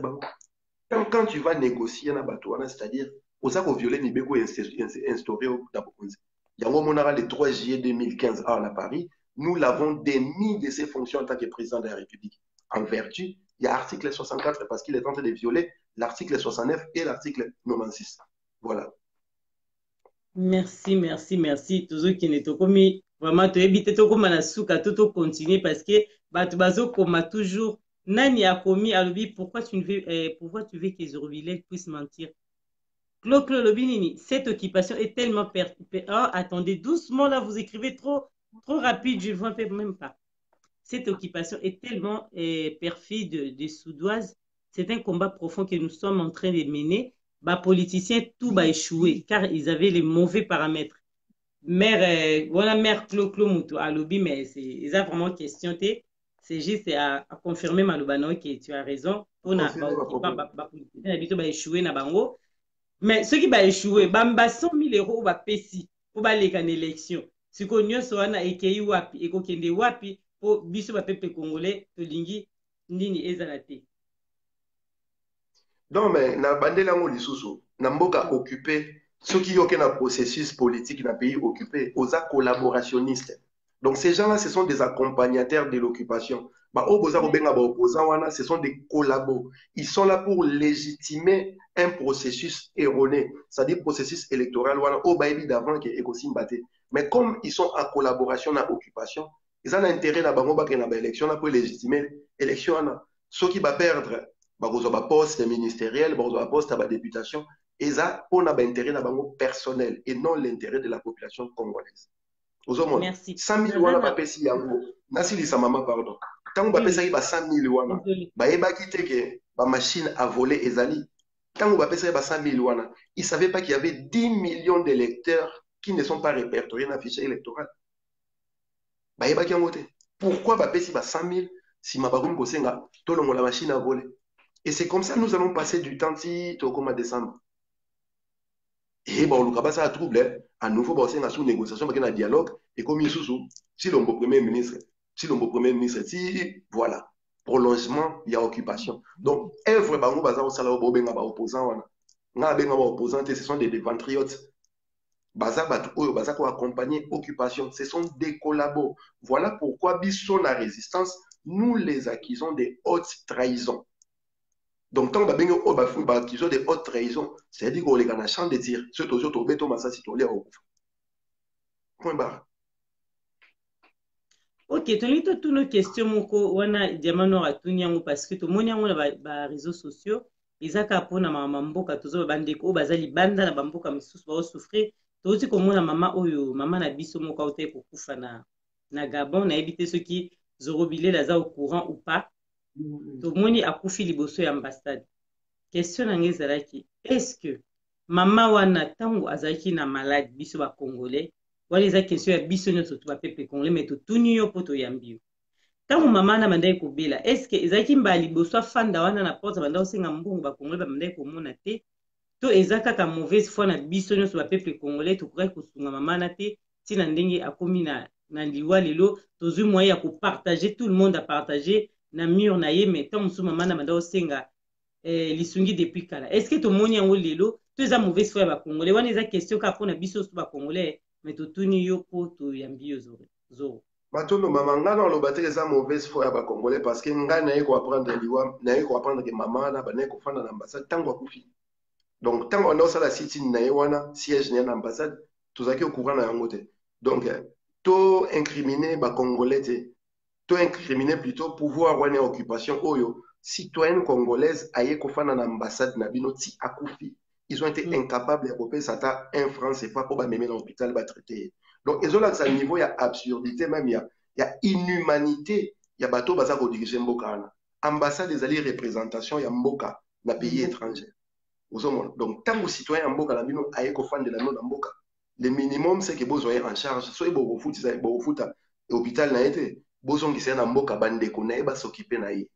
Quand tu vas négocier dans Batouana, c'est-à-dire, aux accords violés, Nibeko instauré au Dabokonzi. Il y a un moment, le 3 juillet 2015 à Paris, nous l'avons démis de ses fonctions en tant que président de la République. En vertu, il y a l'article 64 parce qu'il est en train de violer l'article 69 et l'article 96. Voilà. Merci, merci, merci. Toujours qui n'est pas commis. Vraiment, tu évites de comme la souka, tout continuer parce que tu bazo comme toujours. Nani a commis à l'obi pourquoi tu veux que Zorobile puisse mentir. Claude Lobinini, cette occupation est tellement attendez doucement là, vous écrivez trop rapide, je ne vois même pas. Cette occupation est tellement perfide des Soudoises. C'est un combat profond que nous sommes en train de mener. Les politiciens, tout va échouer car ils avaient les mauvais paramètres. Voilà, mère Claude Moutou à lobby, mais c'est vraiment question. C'est juste à confirmer, Malobano, que tu as raison. On a échoué na bango. Mais ceux qui vont échouer, bamba 100 000 euros va pési pour aller en élection. Ce qu'on y a soit na ekei wapi, eko kende wapi pour biso ba peuple congolais to lingi nini ezalate. Non mais na bandela ngo lisusu na mboka occupé ceux qui ont un processus politique dans le pays occupé aux collaborationnistes. Donc ces gens-là ce sont des accompagnateurs de l'occupation. Bah opposants ce sont des collabos. Ils sont là pour légitimer un processus erroné, c'est-à-dire processus électoral au baïbi d'avant qui est aussi batté. Mais comme ils sont en collaboration dans l'occupation, ils ont intérêt à bango ba na élection pour légitimer l'élection. Ceux qui va perdre un poste ministériel, un poste à députation, et ça, on a intérêt à bango personnel et non l'intérêt de la population congolaise. Merci. 100 000 wana ba pesi yango. Nasili sa maman pardon. Tant ba pesa ba 100 000 wana. Ba yeba kite ke ba machine à voler ezali. Tant ba pesa ba 100 000 wana, ils savaient pas qu'il y avait 10 millions d'électeurs qui ne sont pas répertoriés dans le fichier électoral. Ba yeba ki yango te. Pourquoi ba pesi ba 100 000 si mabarum kosenga tolongo la machine à voler? Et c'est comme ça que nous allons passer du temps au décembre. Et bon, le ça a trouble. À nouveau, on a sous négociation, on a un dialogue. Et comme il si l'on veut premier ministre, si voilà, prolongement, il y a occupation. Donc, œuvre, on va au opposant. Ce sont des ventriotes. Pour accompagner occupation. Ce sont des collabos. Voilà pourquoi, bisson la résistance, nous les accusons des hautes trahisons. Donc, tant que nous avons des hautes trahisons, c'est-à-dire qu'on est en champ de tir. Ce que nous avons fait, point barre. Ok, tu as toutes nos questions, Moko, wana diamano atuniango parce que tout le monde a les réseaux sociaux. Ils ont qu'à pour na mamboka toujours bandeko bazali banda na bamboka misusu ba souffrir. Tu aussi comme na maman na biso moko ote pour kufa na Gabon na éviter ceux qui Zorobile laza au courant ou pas. Tout le monde a kufi liboso ya ambassade. Question nange zalaki, est-ce que maman wana tango azalaki na malade biso ba congolais wala eza question ya biso nyonso to ba peuple congolais mais totuni yo po toyambi yo tango mama na bandaki kobela est ce que ezalaki mbala liboso afanda wana na porte bandaki kosenga mbongo ba congolais bandaki komona te to eza kaka mauvaise foi na biso nyonso ba peuple congolais tokokaki kosunga mama na te ntina ndenge akomi na liwa lelo tozwi moyen ya kopartage tout le monde a partage na mur na ye mais ntango mosusu mama na bandaki kosenga lisungi depuis kala est ce que tomoni yango lelo to eza mauvaise foi ya bacongolais wana eza question kaka mpona biso so bacongolais mais totuni yo mpo toyambi yo zoro Matondo mama nga na loba te eza mauvaise foi ya bacongolais parce que nga naye koapprendre liwa naye koapprendre ke mama na banaye kofanda na ambassade ntango akufi donc ntango anda osala sitini na ye wana siège na ye na ambassade tozalaki au courant na yango te donc to incriminer bacongolais te to incriminer plutôt pouvoir wana ya occupation oyo citoyenne congolaise aye kofanda na ambassade na bino ti akufi ils ont été incapables de couper ça un franc CFA pour même dans l'hôpital va traiter donc ils ont là à niveau il y a absurdité même il y a inhumanité il y a bateau baza ko diriger mboka na ambassade des alliés représentation il y a mboka na pays étranger donc tant que citoyen mboka na bino aye kofanda la no na mboka le minimum c'est que vous soyez en charge soyez beau foot hôpital na été bozongi c'est na mboka bandeko na ba s'occuper na ye.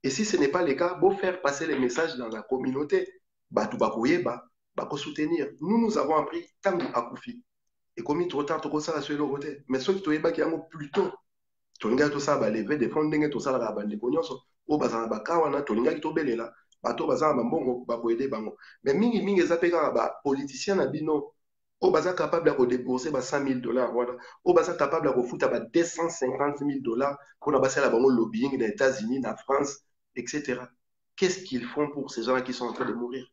Et si ce n'est pas le cas, beau faire passer les messages dans la communauté, batu bakoyeba, bako soutenir. Nous avons appris tangu akufi. Et comme il trop tard, tout ça sur le côté. Mais ceux qui toyeba qui ont plus tôt, tolinga tout ça ba lever des fonds ndenge tout ça la bandeko nyonso, o bazana bakawana tolinga ki tobelela, bato bazana bambongo bakoyede bango. Mais mingi ezapeka ba politicien na bino o baza capable de débourser $100 000 voilà. O baza capable de foutre $250 000 pour la passer la banque lobbying des États-Unis, la France, etc. Qu'est-ce qu'ils font pour ces gens qui sont en train de mourir?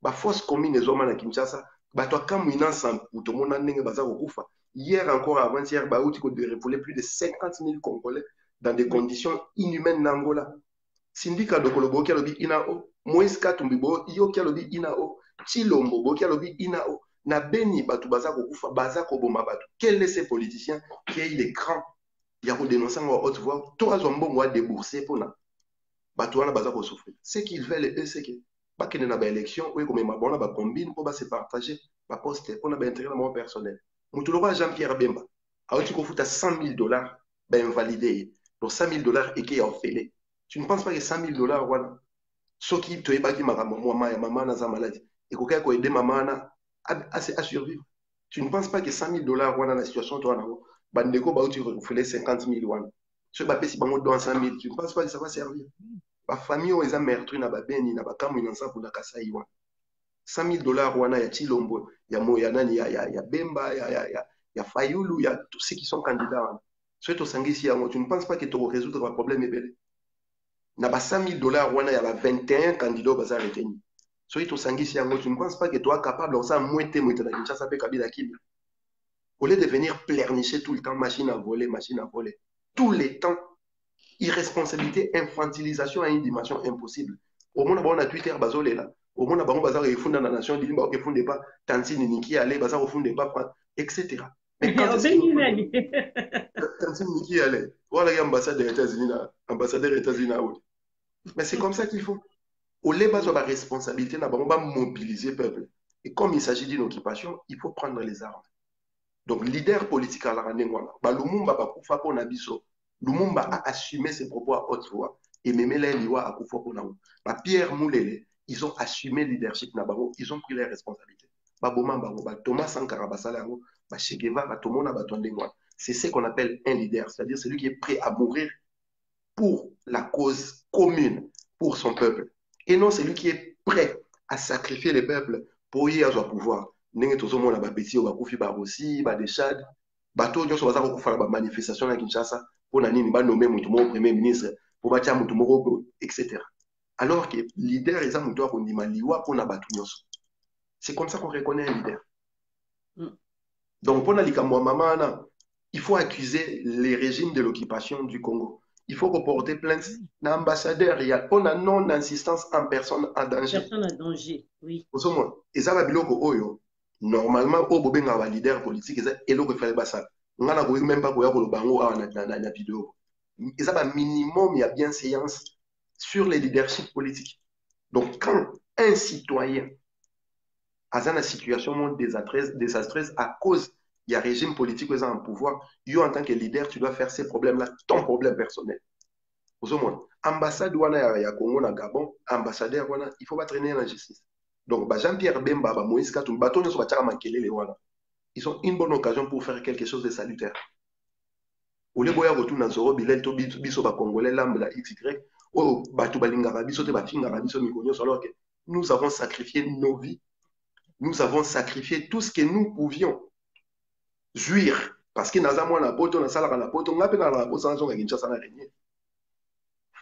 Ba force commune les hommes à Kinshasa, ba toi comme une ensemble pour tout le monde n'engue baza okufa. Hier encore avant-hier, ba outi ko de refouler plus de 50 000 Congolais dans des conditions inhumaines en Angola. Syndicat de Kolobo qui a lobby inao, Moïse Katumbibo, Iyo qui a lobby inao, Chilombo qui a lobby inao. Na beni batu baza kokufa baza koboma batu. Quel est ce politicien qui a eu l'écran? Il y a dénoncé en haute voix, trois zombos ont déboursé pour na batu wana baza ko souffrir. Ce qu'ils veulent eux c'est que ba kene na ba élection ou comme ma bona ba combine pour ba se partager ba poste pour na ba intérêt dans mon personnel. Mutuloko Jean-Pierre Bemba a aussi ko futa $100 000 ba invalidé. Donc $100 000 et qui a fait. Tu ne penses pas que $100 voilà ce qui te est pas qui m'a maman ya maman na za maladie et koka ko aider maman na à survivre. Tu ne penses pas que $100 000 dans la situation, toi, bandeko, tu refoules 50 000 $. Si tu as 100 000, tu ne penses pas que ça va servir. La famille, ils ont meurtri, na babeni, na bakamu, ils ont pour la kasa, $100 000, il y a Chilombo, il y a Moyanani, il y a Bemba, il y a Fayoulou, il y a tous ceux qui sont candidats. Si tu ne penses pas que tu vas résoudre le problème. Il y a $100 000, il y a 21 candidats qui vont retenir. So tu ne penses pas que tu es capable de faire moins de Kinshasa avec Kabila Kili. Au lieu de venir pleurnicher tout le temps, machine à voler, tout le temps, irresponsabilité, infantilisation à une dimension impossible. Au moins, on a Twitter, bazolé là. Au moins, on a refondé dans la nation, on ne refondé pas, Tantine, Niki, allez, baza refondé pas, etc. Mais quand est-ce que Tantine, Niki, allez, voilà l'ambassadeur des États-Unis, ambassadeur des États-Unis. Mais c'est comme ça qu'il faut. Au lieu de la responsabilité, on va mobiliser le peuple. Et comme il s'agit d'une occupation, il faut prendre les armes. Donc, leader politique à la Ranengwana, Lumumba a assumé ses propos à haute voix. Et Memele Liwa a Koufa Ponao. Pierre Moulele, ils ont assumé le leadership Nabango, ils ont pris les responsabilités. Thomas Sankara Basalango, Che Guevara, Tomona Batondengwana. C'est ce qu'on appelle un leader, c'est-à-dire celui qui est prêt à mourir pour la cause commune, pour son peuple. Et non celui qui est prêt à sacrifier le peuple pour y avoir pouvoir. Nenge tozomo na ba petit ba kufi ba Rossi, ba Deschad, bato nyoso baza ko fala ba manifestation na Kinshasa pour na nini ba nommer mutu mo premier ministre pour ba tia mutu mo etc. Alors que leader eza mutu ko ndima liwa pour na bato nyoso. C'est comme ça qu'on reconnaît un leader. Donc pour na likamwa mamana, il faut accuser les régimes de l'occupation du Congo. Il faut reporter plainte à l'ambassadeur. Il y a une non-insistance en personne en danger. Personne en danger, oui. Et ça va bien que normalement, au bobenga va leader politique, et l'autre fait le bassa. On n'a même pas le bango dans la vidéo. Et ça va minimum, il y a bien séance sur les leaderships politiques. Donc, quand un citoyen a une situation désastreuse à cause il y a un régime politique qui est en pouvoir, en tant que leader, tu dois faire ces problèmes-là, ton problème personnel. Ambassade ya Congo na Gabon, ambassadeur il faut pas traîner la justice. Donc Jean-Pierre Bemba, Moïse Katumbi, ils ont une bonne occasion pour faire quelque chose de salutaire. Au lieu de retourner dans Zoro, Bilel, Biso, Congolais, Lambda, XY, ou Batu Balinga, Biso, Bafinga, Biso, Mikonios, alors que nous avons sacrifié nos vies, nous avons sacrifié tout ce que nous pouvions jouir. Parce que nous avons la poto, nous avons la poto, nous avons la poto, nous avons la régner.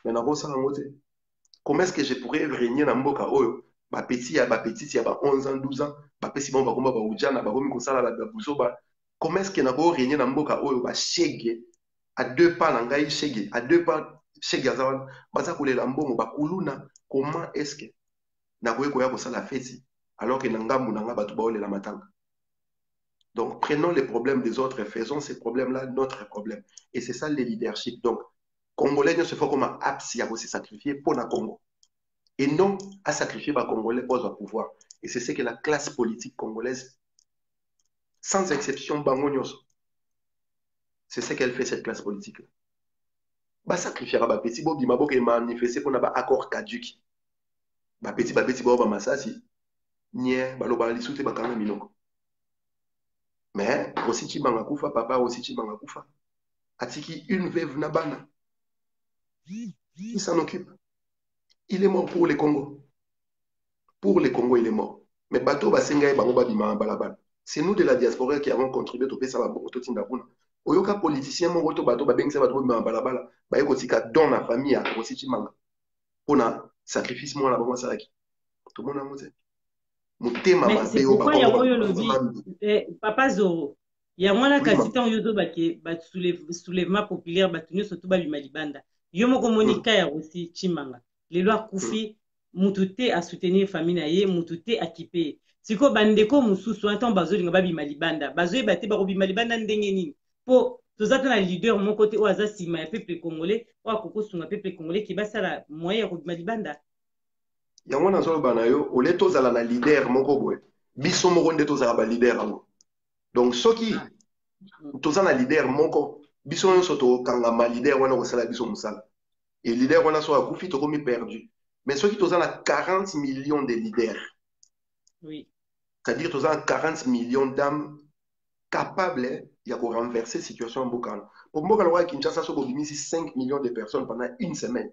Mais nous avons la poto. Comment est-ce que je pourrais régner dans Mboka Oyo? Ma petit, il y a 11 ans, 12 ans, ma petit, bon, bah, comment est-ce que nous avons régné dans Mboka Oyo? Bah, Chege, à deux pas, Nangaï Chege, à deux pas, Chege Azawan, Baza Koule Lambongo, bah, Kuluna, comment est-ce que nous avons fait la fête alors que Nangamou Nanga Batubaole la Matanga? Donc, prenons les problèmes des autres et faisons ces problèmes-là notre problème. Et c'est ça le leadership. Donc, Congolais ne se font comme un apsi à se sacrifier pour le Congo. Et non à sacrifier les Congolais pour le pouvoir. Et c'est ce que la classe politique congolaise, sans exception, Bango Nyoso, C'est ce qu'elle fait, cette classe politique. Bah, sacrifiera ba petit bobi mabo ke manifester pour ba accord caduc. Ba petit boba masasi. Nie, ba lo ba lisute ba kanga minoko. Mais aussi Chimanga kufa, papa aussi Chimanga kufa. Atiki une veuve na bana. Il s'en occupe. Il est mort pour le Congo. Pour le Congo, il est mort. Mais bateau basenga bango babima balabala. C'est nous de la diaspora qui avons contribué au pesa ba boto tindabuna. Oyoka politicien mon roto bateau babengisa bateau babima balabala. Ba yeko tika dans la famille à aussi Chimanga. Pona sacrifice moi la bango salaki. Tout le monde a monté. Mais c'est pourquoi il y a un lobby, Papa Zoro. Il y a un kasi tant yodo baki soulèvement populaire batunyo surtout ba bimalibanda. Yomo komonika ya aussi Chimanga. Les lois Koufi mutute à soutenir famille na ye, mutute à kiper. Siko bandeko mususu antan bazo linga ba bimalibanda. Bazo ebate ba bimalibanda ndenge nini. Po tozata na leader mon côté oaza sima ya peuple congolais, o akoko sunga peuple congolais qui ba sala moyen ya bimalibanda. Yango na zolo banayo ole tozala na leader moko boye biso moko nde tozala ba leader yango donc soki tozala na leader moko biso nyonso tokanga ma leader wana kosala biso mosala et leader wana so akufi tokomi perdu mais soki tozala na 40 millions de leaders oui c'est-à-dire tozala na 40 millions d'âmes capables ya ko renverser situation ya mboka wana po mboka na Kinshasa so bobimisi 5 millions de personnes pendant une semaine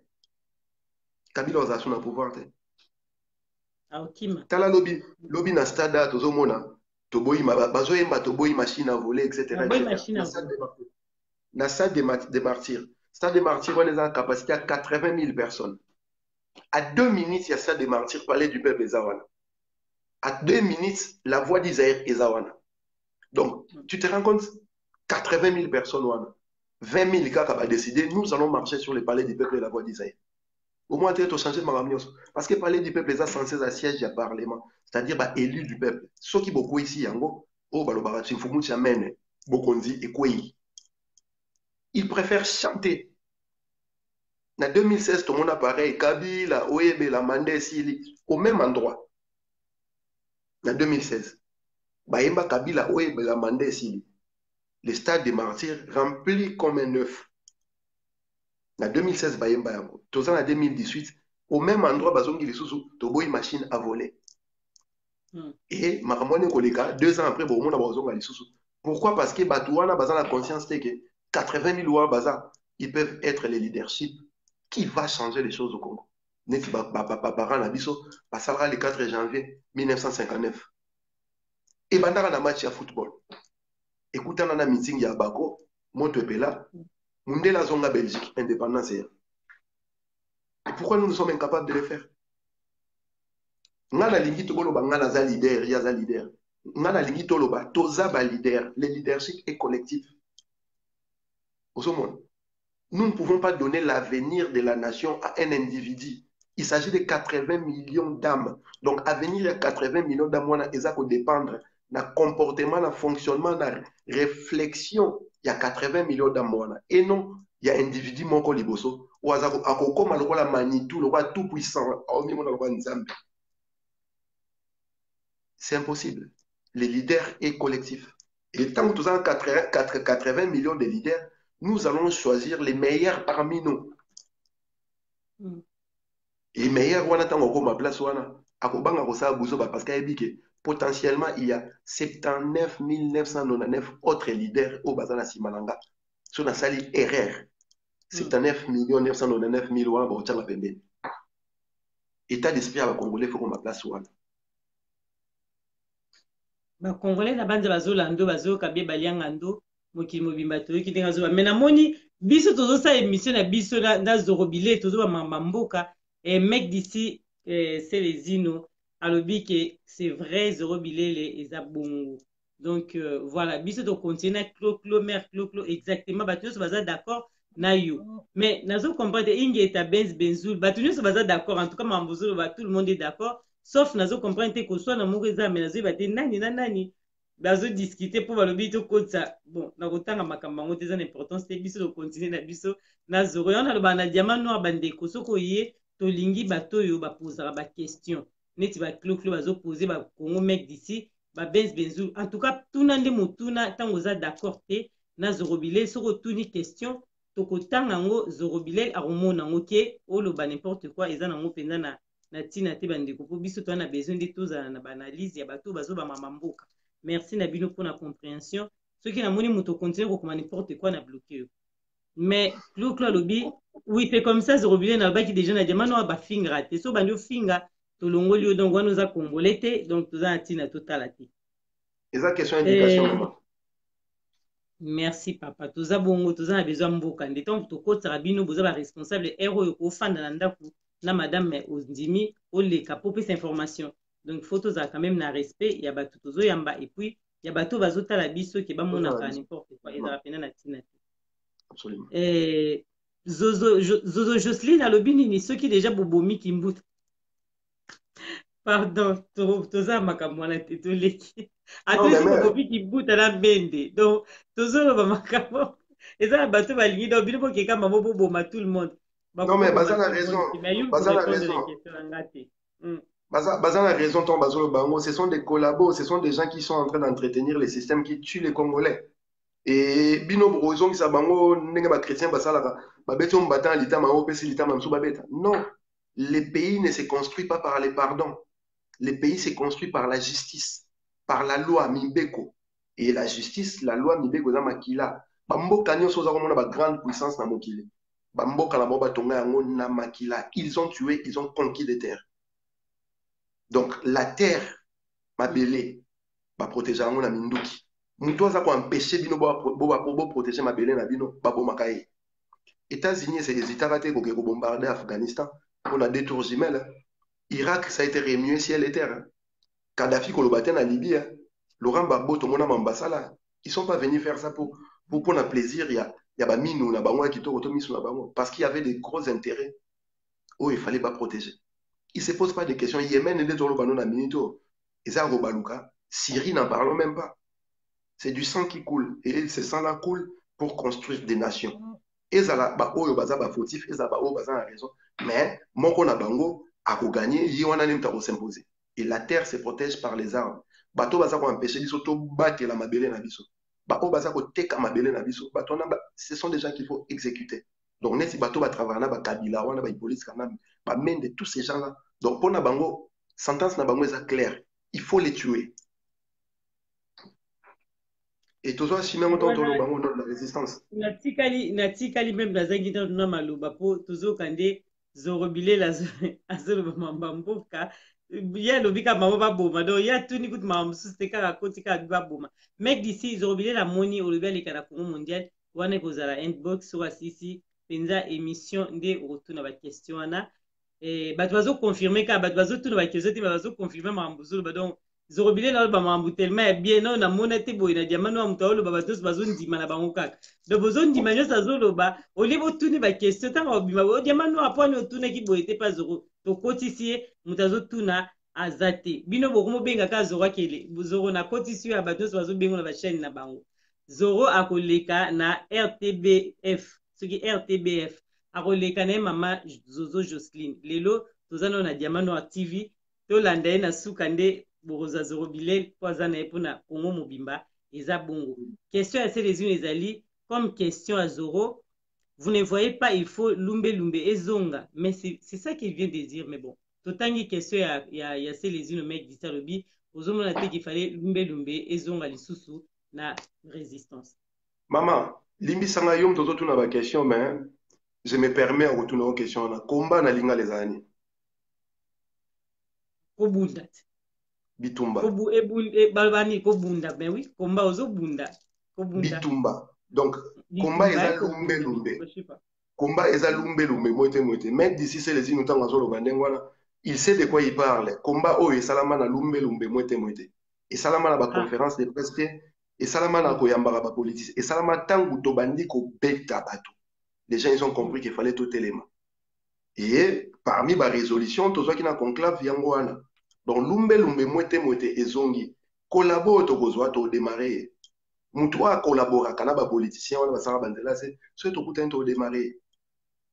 Kabila ozala so na pouvoir te tala lobi na stade tozomona toboyima bazoyemba toboyi machine à voler etc. Na stade des martyrs stade des martyrs on a une capacité à 80 000 personnes à 2 minutes il y a stade des martyrs palais du peuple Ezawana à 2 minutes la voix d'Isaïe Ezawana donc tu te rends compte 80 000 personnes 20 000 cas qui va décider nous allons marcher sur le palais du peuple et la voix d'Isaïe. Au moins, tu as changé de maramnios. Parce que parler du peuple, les censés à siège à parlement, c'est-à-dire bah, élu du peuple. Ceux qui beaucoup ici, yango, oh, bah, le baratin, faut moucher amène, beaucoup dit, et quoi ils préfèrent chanter. En 2016, tout le monde a pareil, Kabila, Oebe, la Mandé, Sili, au même endroit. En 2016, Baïmba, Kabila, Oebe, la Mandé, Sili. Le stade des martyrs rempli comme un œuf. En 2016, en 2018, au même endroit, bazongi les sous toboy machine à voler. Et maramone koleka 2 ans après, bon, on a bazonga les sous. Pourquoi? Parce que Batouana baza la conscience que 80 000 lois baza, ils peuvent être les leaderships qui va changer les choses au Congo. Neti baran abiso, basara le 4 janvier 1959. Et bandara na match à football. Écoutez, on a un meeting à Bako, Montepela. Mundela Zonga Belgique, indépendance. Et pourquoi nous sommes incapables de le faire? Ngana lingi tokolo ba ngana za leader, ya za leader. Ngana lingi tolo ba toza ba leader, le leadership est collectif. Nous ne pouvons pas donner l'avenir de la nation à un individu. Il s'agit de 80 millions d'âmes. Donc, avenir à 80 millions d'âmes, ça peut dépendre du comportement, du fonctionnement, de la réflexion. Il y a 80 millions d'âmes. Et non, il y a un individu qui est liboso. Ou à Manitou, le roi tout puissant. C'est impossible. Le leader est collectif. Et tant que nous avons 80 millions de leaders, nous allons choisir les meilleurs parmi nous. Et meilleurs, on attend encore ma place. Parce que potentiellement, il y a 79 999 autres leaders au Bazana Simalanga. Sur la salle erreur. 79 999 000 euros pour la PB. État d'esprit à la Congolais, il faut qu'on ma place. Ba Congolais na bande bazolando bazo kabie baliangando mokili mobimba to ki tenga zo mais na moni biso tozo sa émission na biso na Zorobile tozo ba mamba et mec d'ici c'est les Ino alobi que c'est vrai Zorobile les ezabongo donc voilà biso to continuer clo exactement ba tous baza d'accord na yo mais nazo comprendre inge ta benzul ba tous baza d'accord en tout cas mambozo ba tout le monde est d'accord. Sauf nazo comprendre que soit na mourir mais nazo bate nani bazo discuter pour balobi to kotsa bon na kotanga makambango te za importance te biso de continuer na biso na zoro yana lo bana diamant noir bandeko soko ye to lingi bato yo ba poser ba question neti ba clo bazo poser ba Congo mec d'ici ba benzul en tout cas tout nande motuna tango za d'accord te na Zorobilel soko tuni question tokotanga ngo Zorobilel akomona ngo ke oloba n'importe quoi eza nango penza na tina te bandeko po biso toana besoin de tozala na banalise ya bato bazobama mboka. Merci na bino pour la compréhension. Soki namoni moto continue kokoma n'importe quoi na bloqué yo. Mais Clou alobi oui c'est comme ça Zorobilel na baki déjà na diamant no ba fingra te so bandio finga tolongoli yo donc wana oza congolais te donc toza na tina totala te. Eza question indication. Merci papa toza bongo toza na besoin mboka nde tant tokotaka bino boza ba responsable ero oyo kofanda na ndako na madame Ondimi oleka po pesa information donc faut tozala quand même na respect ya bato tozoyamba et puis ya bato bazotala biso ke bamonaka n'importe quoi ezala pena na tina te. Absolument. Zozo Jocelyne alobi nini soki déjà bobomi kimbuta pardon toza makambo wana te toleki atosi bobomi kimbuta na bende donc tozoloba makambo eza na bato balingi donc bino bokeka mamo boboma tout le monde. Non mais baza na raison. Baza na raison tant bazolo bango, ce sont des collabos, ce sont des gens qui sont en train d'entretenir les systèmes qui tuent les Congolais. Et bino brozon qui sa bango ndenge ba chrétien basala ba beto mbata lita ma opesi lita mamsu ba beta. Non, les pays ne se construisent pas par les pardons. Les pays se construisent par la justice, par la loi Mibeko. Et la justice, la loi Mibeko za makila. Bamboka nyonso za komona ba grande puissance na mokili. Bamboka na boba tonga yango na makila. Ils ont tué, ils ont conquis des terres. Donc la terre mabele ba protéger yango na minduki. Mutu aza ko empêcher bino bo protéger mabele na bino babo makaye. États-Unis c'est hésitara te ko bombarder Afghanistan. On a des tours jumelles. Irak, ça a été remué ciel et terre. Kadhafi, Kolobaté, en Libye, Laurent Gbagbo, tout le monde a Mambasala. Ils ne sont pas venus faire ça pour un plaisir. Il y a Baminou, parce qu'il y avait des gros intérêts où il ne fallait pas protéger. Ils ne se posent pas de questions. Yémen est des Minito. Syrie, n'en parlons même pas. C'est du sang qui coule. Et ce sang-là coule pour construire des nations. Et ça, fautif, et ça, a raison. Mais, mon qu'on a bango, à gagner, il y a un s'imposer. Et la terre se protège par les armes. Bato baza ko empêcher biso to battre la mabele na biso. Bato baza ko teka mabele na biso. Bato na ce sont des gens qu'il faut exécuter. Donc neti bato ba travailler na ba kabila wana ba police kana ba mende tous ces gens là. Donc pour na bango sentence na bango est claire. Il faut les tuer. Et toujours si même temps to bango dans la résistance. Natikali même la zangi dans na maloba po tozo kande Zorobilel azolo mambamboka ya lobika mama baboma donc ya tuni kuti mama suste kaka koti kaka baboma mec d'ici Zorobilel la moni olobi aleka na Congo mondial wana kozala inbox wa sisi penza émission nde retourna ba question wana bato bazo confirmer ka bato bazo tuna ba question te bazo confirmer mambo zolo donc Zorobilel na ba mambo tellement bien non na monete boy na diamant no mutalo ba bato bazo ndima na bango kaka donc bozo ndima nyo sazolo ba olibo tuni ba question ta ba bima o diamant no apone otuna ki boy te pas zoro to kotisi mutazo tuna azate bino bokomo benga ka zoro akele zoro na kotisi ya bato bazo bengo na ba chaîne na bango zoro akoleka na RTBF soki RTBF akoleka na mama Zozo Jocelyne lelo tozana na diamant no TV to landa na suka nde Boroza Zorobilel po aza na ye mpona Congo mobimba eza bongo. Question à ces ezali comme question à Zoro. Vous ne voyez pas, il faut lumbe ezonga. Mais c'est ça qu'il vient de dire. Mais bon, totangi question il y a ces les unes mec d'Isalobi. Aux hommes on a dit qu'il fallait lumbe ezonga lisusu na résistance. Maman, limbi sanga yom toto tuna ba question mais je me permets à retourner aux questions na combat na linga les années. Kobunda. Bitumba. Balbani kobunda ben oui, combat ozo bunda. Bitumba. Donc combat eza lumbe. Combat eza lumbe moite. Mec d'ici c'est les inutants ngazolo bandengwana. Il sait de quoi il parle. Combat o et salama na lumbe moite. Et salama na ba conférence de presse et salama na koyambara ba politique. Et salama tangu to bandi ko beta bato. Les gens ils ont compris qu'il fallait tout élément. Et parmi ba résolution to zo ki na conclave yango wana. Donc lumbe moite ezongi. Collabore to kozwa to démarrer. Moutoua collabora kana ba politicien wana basala bandela c'est ce to kuta to démarrer.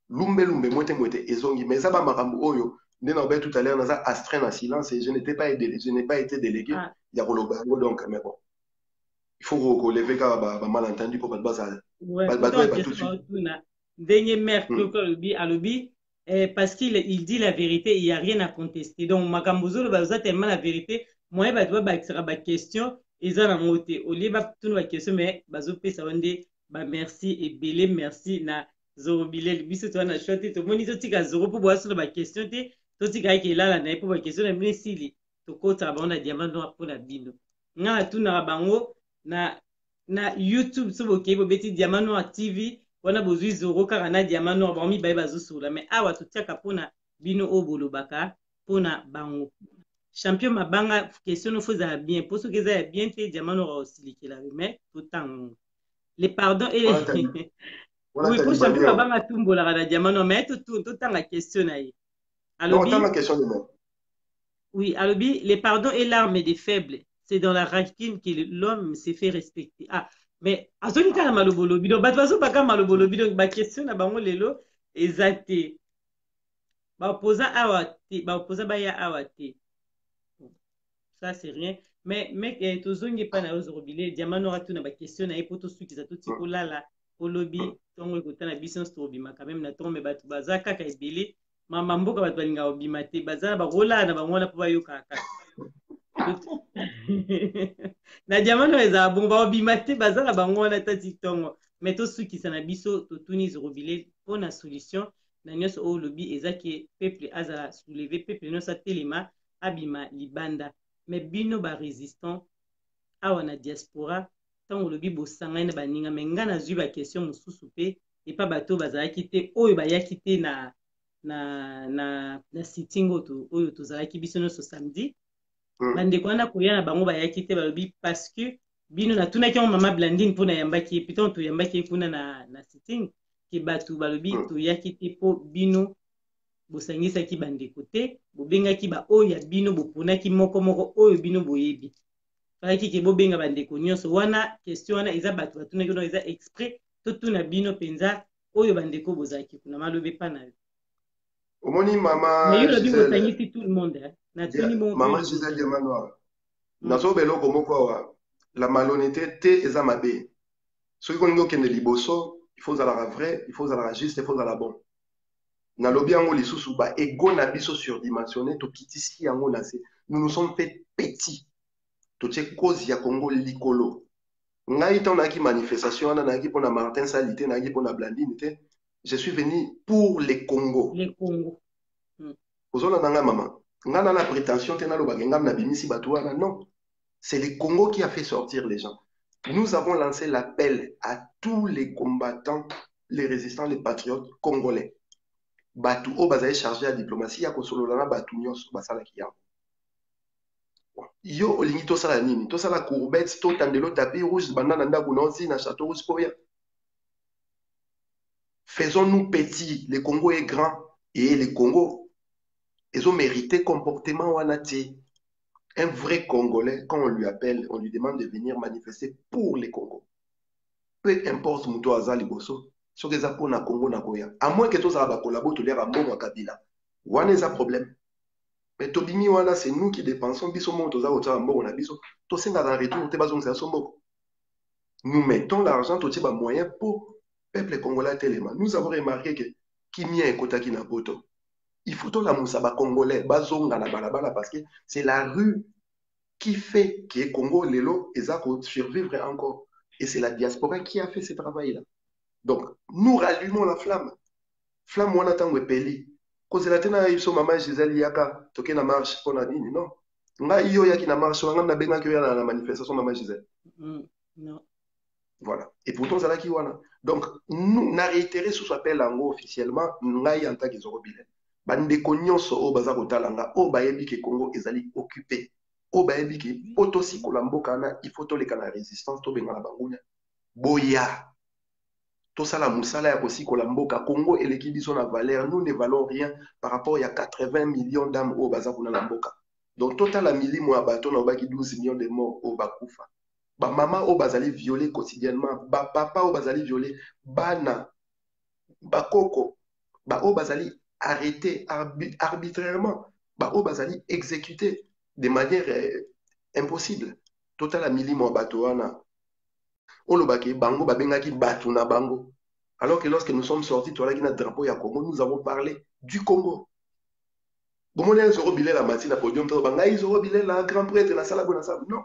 Lumbe moite ezongi mais ça ba makambo oyo ndena ba tout à l'heure naza astreint en silence et je n'ai pas été délégué ya koloba donc mais bon. il faut relever un malentendu pour pas ça. Ouais, Pas pourtant, tout de question suite. na dernier maire, Hmm. à lobby, parce qu'il dit la vérité, il n'y a rien à contester. Donc, Makambozo, le tellement la vérité, moi, sera ma question, ils ont la moté. Au lieu de tout la question, mais bazo pe ça bah merci et belé merci na zorobile biso to na shoti to moni to tika zoro pour boire sur ma question te to tika ke là na pour ma question na mini sili to kota ba on a diamant no pour la bino nga tu na bango na na YouTube so boke bo beti diamant noir TV wana bozwi zoro kaka na diamant noir ba mi ba bazosula mais awa to tiaka pona bino o bolobaka pona bango champion mabanga question no foza bien pour ce que ça bien te diamant noir aussi likela mais tout temps les pardons et Voilà ta les voilà oui ta pour champion libanais. mabanga tumbolaka na diamant noir mais tout temps la question na ye Non, t'as ma alobi question de moi. oui alobi les pardons et l'arme des faibles c'est dans la rancune que l'homme s'est fait respecter ah mais azongi kaka maloba olobi donc bato bazobaka maloba olobi donc baquestion na bango lelo eza te baopoza awa te baopoza baya awa te bon, ça c'est rien mais mec tozongi epai na yo zorobile diamant aura tuna baquestion na ye mpo tosukisa toti Hmm. kolala olobi ntongo ekotala biso nyonso tobimaka meme na ntongo me bato baza kaka ebele mama mboka bato balingaka kobima te baza na bakolala na bango wana mpo bayokaka kaka na diamant oyo ezala bongo baobima te baza na bango wana tati ntongo me tosukisa na biso totuni zorobile mpona solution na nyonso oyo olobi eza ke peuple azala souleve peuple nyonso atelema abima libanda me bino barésistant awa na diaspora ntango olobi bosangani na baninga me ngai nazwi bakestion mosusu mpe epa bato bazalaki te oyo bayaki te na sitting oyo tozalaki biso nyonso samedi Hmm. bandeko wana koya na bango bayaki te balobi parce que bino natunaki yango mama blandine mpona yambaki ye piton toyambaki ye kuna na sitting ke bato balobi Hmm. toyaki te mpo bino bosangisaki bandeko te bobengaki baoyo ya bino boponaki moko moko oyo bino boyebi falaki ke bobenga bandeko nyonso wana question wana eza bato batunaki wana eza exprès totuna bino mpenza oyo bandeko bozalaki kuna malobi epa na yo Omoni mais yo Maman lobi Gisèle, bosangisi tout le monde natuni yo Maman lobi Gisèle bosangisi Diamanoa. Nazo beloko moko awa. La malhonnêteté eza mabe. Soki kolingi okende liboso, il faut zala vrai, il faut zala juste, il faut zala bon. Nalobi yango lisusu ba ego na biso surdimensionné tokitisi yango na se. Nous nous sommes fait petits. Totie cause ya Congo likolo. Ngai ntango nayaki manifestation wana nayaki mpona Martin Sali te nayaki mpona Blandine te. Je suis venu pour les Congo. les Congo ozolanda ngai mama ngai na prétention te nalobaka ngai na bimisi bato wana non, c'est le Congo qui a fait sortir les gens. Nous avons lancé l'appel à tous les combattants, les résistants, les patriotes congolais. Bato oyo bazali chargé ya diplomatie ya kosolola na bato nyonso basalaki yango. Yo olingi tosala nini? Tosala courbette, totandelo tapis rouge banda na ndako na osi na château rouge po ya. Faisons-nous petits, le Congo est grand et le Congo ils ont mérité comportement wana te. Un vrai Congolais, quand on lui appelle, on lui demande de venir manifester pour les Congo. Peu importe Mouto Azali Bosso, ce que ça pour na Congo na Koya. À moins que tous ça va collaborer tout les Rambo Kabila. Wana est un problème. Mais Tobimi wana c'est nous qui dépensons biso mon toza ota Rambo na biso. To senga dans retour te bazon ça sombo. Nous mettons l'argent tout ba moyen pour peuple congolais tellement. Nous avons remarqué que Kimia et Kotaki na Poto. Il faut tout la moussaba congolais bazonga na balabala parce que c'est la rue qui fait que Congo Lelo et ça survivre encore. Et c'est la diaspora qui a fait ce travail-là. Donc, nous rallumons la flamme. Flamme, on attend le pays. Quand c'est la tena iso maman Gisèle Yaka, toke na marche pour la nini, non. Nga iyo yaki na marche, on a benga kyo na manifestation maman Gisèle. Non. Voilà. Et pourtant, ça là qui wana. Donc, nous, na réitéré sous appel en officiellement, nga y en tant qu'ils ont robile. Bande nyonso o baza kotalanga, o bayebi ke Congo ezali occupé. O bayebi ke poto sikola mboka na, il faut toleka na résistance, to benga na bangunya. Boya. Tout ça la moussala ya kosikola mboka. Congo eleki biso na valeur, nous ne valons rien par rapport à 80 millions d'âmes o baza kuna na mboka. Donc, total la milimo ya bato na obaki 12 millions de morts o bakufa. Ba maman o bazali violé quotidiennement, ba papa o bazali violé, bana, ba koko, ba o bazali arrêté arbitrairement, ba o bazali exécuté de manière impossible. Total la milimo batoana, On le baki bango, babengaki batuna bango. Alors que lorsque nous sommes sortis, tu as notre drapeau ya Congo, nous avons parlé du Congo. Bon, on est sur la matinée, podium, ils sur la grand prêtre, la salle, non.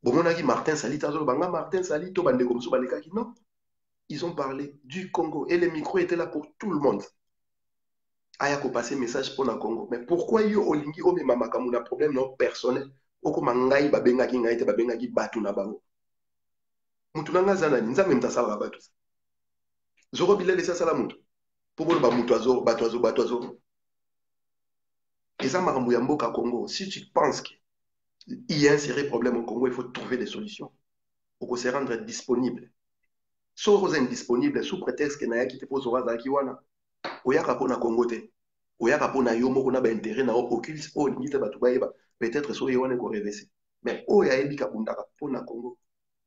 Bon, on a dit Martin Sali, Martin Sali, to bande comme ça, non. Ils ont parlé du Congo et les micros étaient là pour tout le monde. Aya ko passer message pour le Congo. Mais pourquoi yo olingi o me mama kamuna problème non personnel? Oko mangai babengaki ngai te babengaki batu na bango. Mutu nanga zana ni nzambe mtasala batu. Zoro bilele sa sala mutu. Pour ba mutu azo batu azo. Et ça makambo ya mboka Congo. Si tu penses qu'il y a un sérieux problème au Congo, il faut trouver des solutions. Pour se rendre disponible. So vous êtes disponible sous prétexte que naya ki te pose ora zaki wana. Oyaka pona Congo te. Oyaka pona yo moko na ba intérêt na occulte o limite batu bayeba. Peut-être so yewane ko reverser. Mais oya ebika bundaka pona Congo.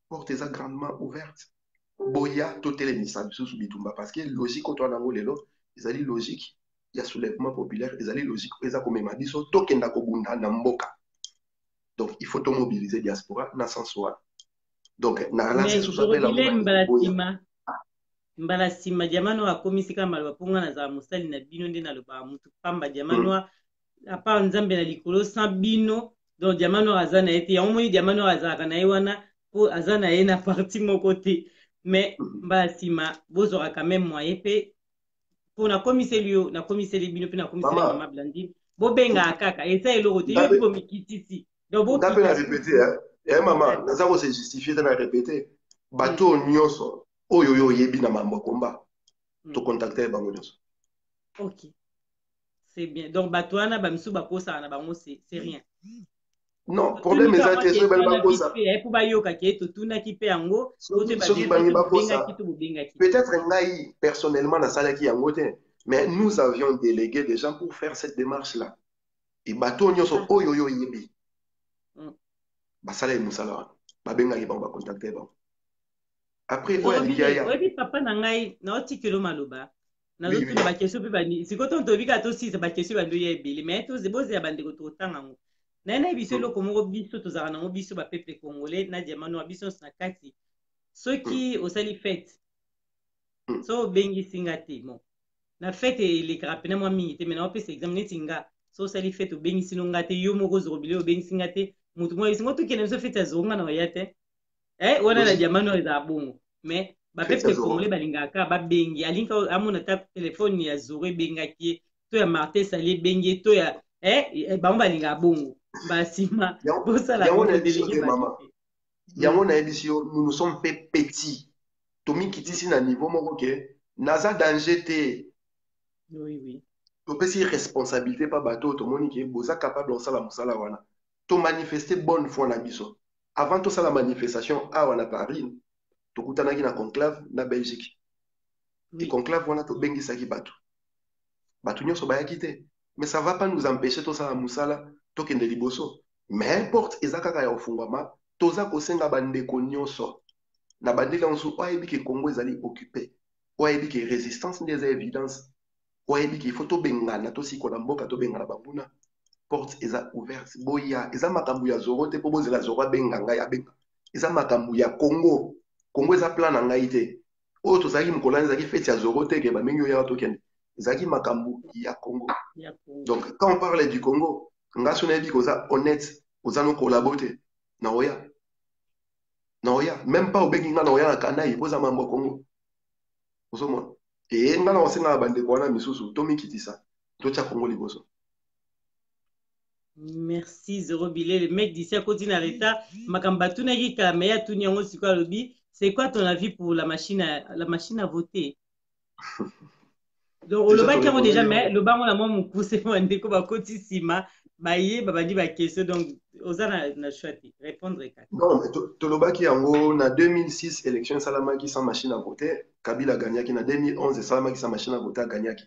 Porte eza grandement ouverte. Boya totele misa biso bitumba parce que logique to na ngolelo, ezali logique. Il y a soulèvement populaire, ezali logique eza komema biso tokenda ko bunda na mboka. Donc il faut to mobiliser diaspora na sens wa. Donc na lancer sous appel la boya. Mbala sima jamano akomisi kama maloponga na za musali na bino nde na loba mutu pamba jamano apa nzambe na likolo sans bino donc jamano azana ete ya omoni jamano azaka na yewana po azana ye na parti moko te mais mbala sima bozora quand même moyen pe po na komiseli na komiseli bino pe na komiseli mama Blandine bo benga akaka esa eloko te yo bibo mikitisi donc bo ndape na répéter hein maman naza ko se justifier na répéter bato nyonso oyo yo yebi na mambo komba to contacter bango nyonso. OK. C'est bien. Donc batouana ba misu ba kosa na bango c'est rien. Non, problème eza te so ba kosa. Pour ba yoka ke to tuna ki pe yango, peut-être ngai personnellement na sala ki yango te, mais nous avions délégué des gens pour faire cette démarche là. Et bato nyonso oyo yo yebi. Ba sala musala ba benga ki ba contacter bango. Après, oui, papa nangai na otikelo maloba. Na zotu ba question pe bani. Sikoto ntobika to si ba question ba ndoye ebele, mais to zeboze ya bandeko to tanga ngo. Na na biso loko moko biso to zara na biso ba peuple congolais na diamano biso na kati. Soki osali fête. So bengi singate bon. Na fête les krapena moi mingi te mais na opesa examiner tinga. So osali fête bengi sino ngate yo moko zobile bengi singate. Mutu moi biso to kene so fête azonga na yate. Wana na jamano eza bongo mais ba peuple congolais balingaka ba bengi alinka amona ta téléphone ya Zoro bengaki to ya Martin Sali bengi to ya ba balinga bongo ba sima bo sala ko délégué ba yango na édition nous nous sommes fait petits tomi kitisi na niveau moko ke naza danger te oui to pesi responsabilité pa bato to moni ke boza capable de sala musala wana to manifester bonne foi na biso. Avant tout ça, la manifestation à Paris, tu as na conclave na Belgique. Et conclave, on a tout bengi saki batu. Batu nyo so ba yakite. Mais ça ne va pas nous empêcher tout ça la musala, to kende liboso. Mais importe, ezaka kaya ofungwama, toza kosenga bandeko nyonso. Na bandeka nso, oyebi ke Congo ezali occupé. Oyebi ke résistance des évidences. Oyebi ke faut to bengana, to si kolamboka to bengana bambuna. Porte eza ouverte boya eza makambu ya Zoro te po bozela Zoro benga ngai abenga eza makambu ya Congo eza plan na ngai te o to zaki mkolani zaki fête ya Zoro te ke ba menyo ya to kende zaki makambu ya Congo. Donc quand on parle du Congo ngaso na bi koza honnête oza no collaborer na oya même pas obengi nga na oya na kanai poza mambo Congo osomona et nga na osenga bande ko na misusu to mikitisa to cha Congo liboso. Merci Zoro Bilé, le mec d'ici à côté na l'état makambatuna ki kameya tuni yango siko lobi. C'est quoi ton avis pour la machine à voter? Donc le bac déjà mais le bac on a mon poussé pour ndeko ba koti sima baye babadi ba question donc ozana na choisi répondre ka. Non mais to le bac yango na 2006 élection salamaki sans machine à voter, Kabila gagnaki na 2011 salamaki sans machine à voter gagnaki.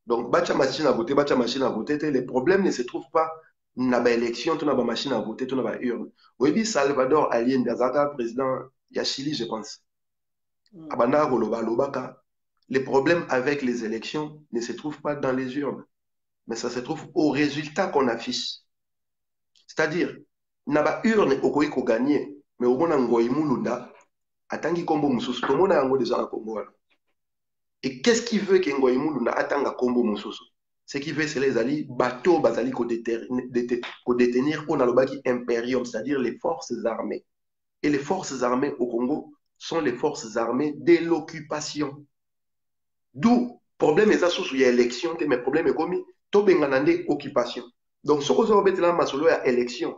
Donc bacha machine à voter, les problèmes ne se trouvent pas na ba élection to na ba machine à voter to na ba urne. Oyebi Salvador Allende azaka président ya Chili je pense. Abanda ko lobaka. Les problèmes avec les élections ne se trouvent pas dans les urnes, mais ça se trouve au résultat qu'on affiche. C'est-à-dire, na ba urne okoyi ko gagner, mais au moins Ngoï Mulunda, atangi kombo mususu, tout le monde a yango déjà en Congo. Et qu'est-ce qui veut que Ngoï Mulunda atanga kombo mususu? Ce qui veut, c'est les alliés bateaux basali qu'on détenir on a le baki impérium, c'est-à-dire les forces armées. Et les forces armées au Congo sont les forces armées de l'occupation. D'où problème est ça sous élection, mais problème est commis, tout benganande occupation. Donc ce qu'on a là masolo ya élection,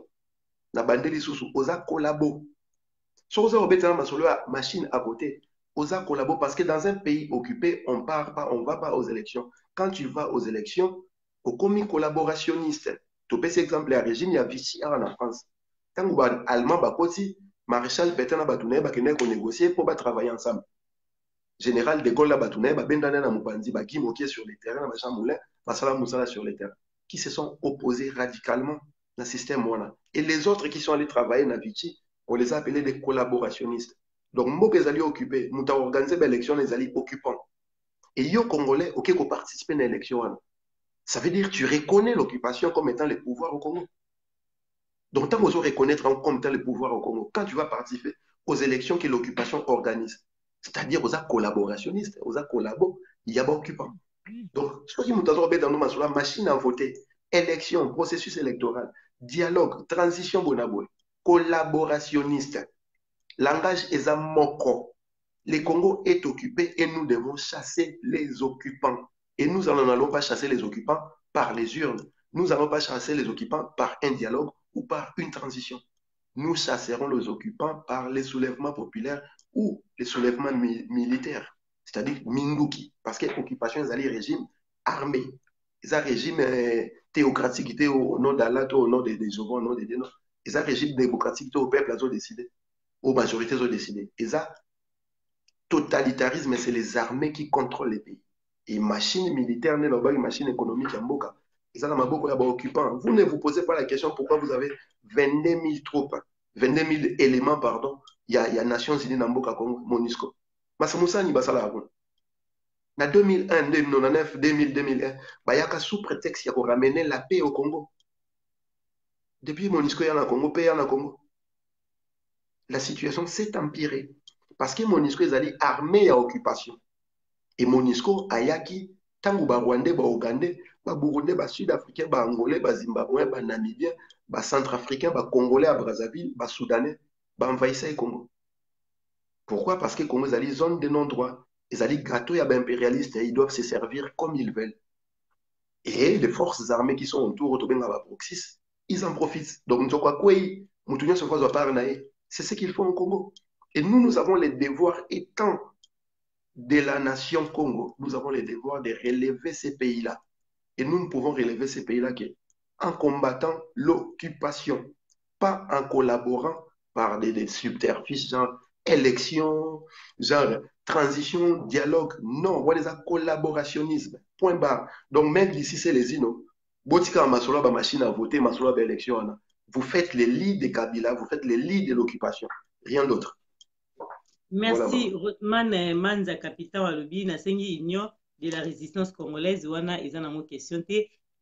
na bandeli sous oza collabo. Ce qu'on a là masolo ya machine à voter, oza collabo parce que dans un pays occupé, on part pas, on va pas aux élections. Quand tu vas aux élections, au commis collaborationniste. Tu peux exemple le régime ya Vichy en France. Quand vous allemand bakoti, maréchal Pétain na batouné bakene ko négocier pour travailler ensemble. Général de Gaulle, qui sur les terrains, sur les terrains, qui se sont opposés radicalement dans le système. Et les autres qui sont allés travailler dans Vichy, on les a appelés des collaborationnistes. Donc, moi, les alliés occupés, nous avons organisé l'élection des alliés occupants. Et les Congolais, qui ont participé à l'élection, ça veut dire que tu reconnais l'occupation comme étant le pouvoir au Congo. Donc, tant que vous reconnaître comme étant le pouvoir au Congo, quand tu vas participer aux élections que l'occupation organise, c'est-à-dire aux collaborationnistes, aux collabos, il y a occupants. Donc, ce qui nous avons dans nos sur la machine à voter, élection, processus électoral, dialogue, transition bonaboué, collaborationniste, langage est un moko. Le Congo est occupé et nous devons chasser les occupants. Et nous n'allons pas chasser les occupants par les urnes. Nous n'allons pas chasser les occupants par un dialogue ou par une transition. Nous chasserons les occupants par les soulèvements populaires ou les soulèvements militaires, c'est-à-dire Minduki, parce que l'occupation est un régime armé, c'est un régime théocratique qui était au nom d'Allah, au nom des Jovons, au nom des Dénons, c'est un régime démocratique qui au peuple a décidé, aux majorités ont décidé. Et ça, totalitarisme, c'est les armées qui contrôlent les pays. Et machine militaire, n'est pas une machine économique en Boka. Et ça, occupant. Vous ne vous posez pas la question pourquoi vous avez 22 000 troupes, 22 000 éléments, pardon. Il y a Nations Unies dans Boka Congo, MONUSCO. Mais c'est Moussa Nibasala. En 2001, 2009, 2000, 2001, il y a sous prétexte qu'il y a ramener la paix au Congo. Depuis MONUSCO, il y a un Congo, paix, il y a un Congo. La situation s'est empirée. Parce que MONUSCO est allé armé à occupation. Et MONUSCO, Ayaki, Tango ba Rwandais, ba Ougandais, ba Burundais, ba Sud-Africains, ba Angolais, ba Zimbabwais, ba Namibiens, ba Centrafricains, ba Congolais à Brazzaville, ba Soudanais, ba envahissent le Congo. Pourquoi? Parce que le Congo est allé zone de non-droit. Ils allaient gâteau et impérialistes, ils doivent se servir comme ils veulent. Et les forces armées qui sont autour, autour de la proxys, ils en profitent. Donc, c'est ce qu'ils font au Congo. Et nous avons les devoirs étant de la nation Congo, nous avons le devoir de relever ces pays-là. Et nous ne pouvons relever ces pays-là en combattant l'occupation, pas en collaborant par des subterfuges, genre élection, genre transition, dialogue. Non, on est un collaborationnisme. Point barre. Donc, même d'ici, c'est les inos. Botika Masola, ba machine à voter, Masola, ba élection. Vous faites les lits de Kabila, vous faites les lits de l'occupation. Rien d'autre. Merci, voilà. Rothman Manza, capitaine Walobi, Nasengi Union de la résistance congolaise, Wana, ils en ont une question.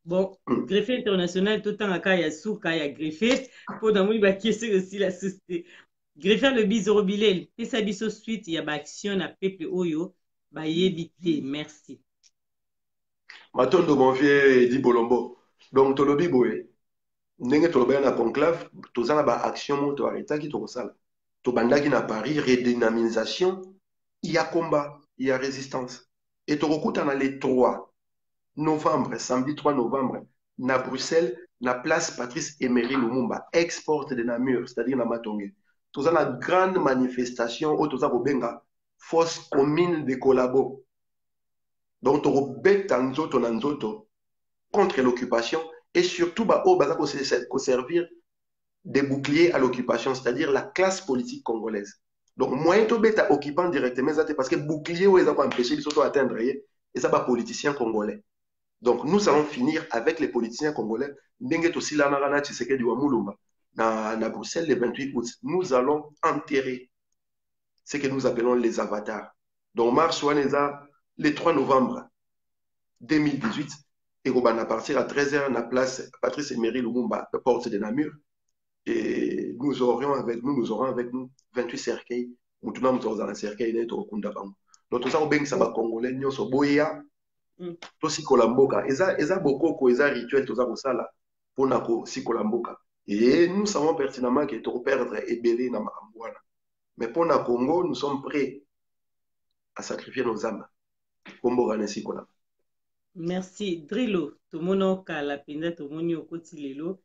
Bon, greffier international, tout le temps, il y a souka, il y a greffier, pour dans mon question aussi la société. Greffier le bizorobilel, et ça biso suite, il y a action à peuple oyo, bah éviter, merci. Matondo mon vieux dit Bolombo. Donc, tolobi boye, nenge tolobi na conclave, tozana ba action mo to arrêta qui to sala. To bandaki na Paris, redynamisation, il y a combat, il y a résistance. Et to rokuta na le 3 novembre, samedi 3 novembre, na Bruxelles, na place Patrice Emery Lumumba, ex-porte de Namur, c'est-à-dire na Matonge. Tous la grande manifestation, où tous benga force commune de collabo. Donc, tu rebelles tanzoto nanzoto contre l'occupation et surtout, au baza ko servir des boucliers à l'occupation, c'est-à-dire la classe politique congolaise. Donc, moyen to beta occupant directement, parce que bouclier, ils ont empêché de atteindre, et ça, va politiciens congolais. Donc, nous allons finir avec les politiciens congolais. Na Bruxelles le 28 août, nous allons enterrer ce que nous appelons les avatars. Donc, marche le 3 novembre 2018, et on va partir à 13h à la place Patrice Emery Lumumba, porte de Namur. Et nous nous aurons avec nous 28 cercueils. Nous dans un cercueil, nous avons donc tout ça, on a ça Congolais, nous sommes boya, tout si kolamboka. Eza bokoko, eza rituel, tout ça pour ça là, pour nako si kolamboka. Et nous savons pertinemment que tu perdre est belé dans Makamboana. Mais pour le Congo, nous sommes prêts à sacrifier nos âmes. Merci. Drilo, tout le monde a la peine, tout le monde au lelo.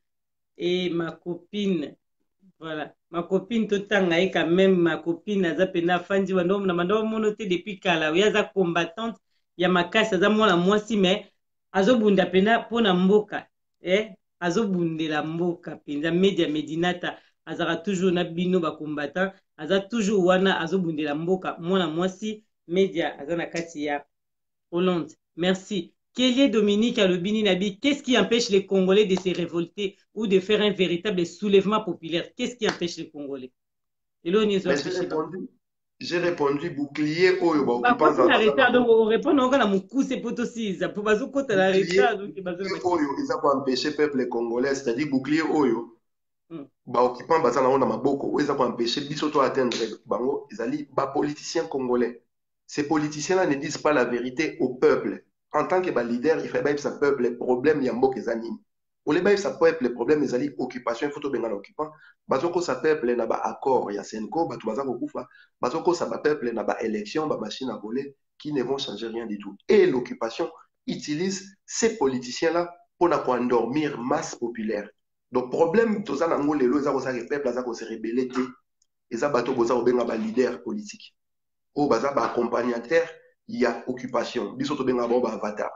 Et ma copine, voilà, ma copine tout le quand même, ma copine, a pena fandi wandom na mando monoté depuis kala, oui, a combattante, ya makasi, a mwana mwasi, mais azo bunda pena pona mboka, azo bunde la mboka, pena media medinata, azara toujours na bino ba combattant, aza toujours wana azo bunde la mboka, mwana mwasi, media, azana kati ya Hollande. Merci. Kélié Dominique Alobini Nabi, qu'est-ce qui empêche les Congolais de se révolter ou de faire un véritable soulèvement populaire? Qu'est-ce qui empêche les Congolais? J'ai répondu bouclier oyo ba occupants za retard donc on répond non kana mukuse poto siza pour bazo kota la retard donc bazo oyo ils ont empêché peuple congolais c'est-à-dire bouclier oyo ba occupants baza na maboko oyo za empêcher biso to atteindre bango ezali ba politiciens congolais. Ces politiciens-là ne disent pas la vérité au peuple. En tant que leader, il faut que ça peuple les problèmes y a beaucoup d'années. Au lieu de ça peuple les problèmes les alliés occupation il faut tout bien occupant. Bazoko ça peuple na ba accord ya Senko batu bazako kufa. Bazoko ça peuple na ba élection ba machine à voler qui ne vont changer rien du tout. Et l'occupation utilise ces politiciens-là pour endormir masse populaire. Donc problème tout ça na ngolé lo za ko ça que peuple za ko se rebeller et ça bato boza ko benga ba leader politique. Au bazar ba accompagnateur il y a occupation biso benga ba avatar.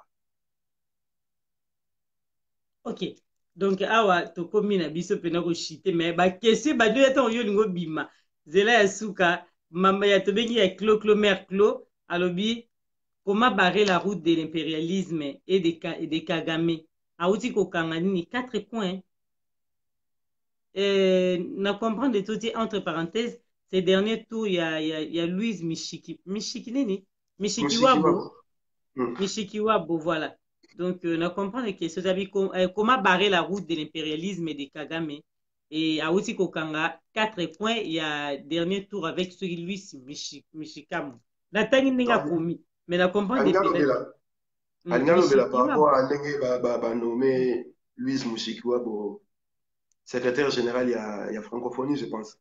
OK, donc awa to komi na biso pena ko chiter mais ba question ba deux temps yo lingo bima zela ya suka mama ya to bengi ya clo merclo alobi comment barrer la route de l'impérialisme et de Kagame auti ko kangani 4 points na comprendre tout entre parenthèses. Ces derniers tours, il y a Louise Michikiwabo, voilà. Donc, on comprend les questions. Comment barrer la route de l'impérialisme et de Kagame? Et à Outi Kokanga, 4 points, il y a dernier tour avec celui Louise Michikamu. La tangi n'est commis, mais on comprend les questions. Par rapport à nommé Louise Michikiwabo, secrétaire général, il y a francophonie, je pense.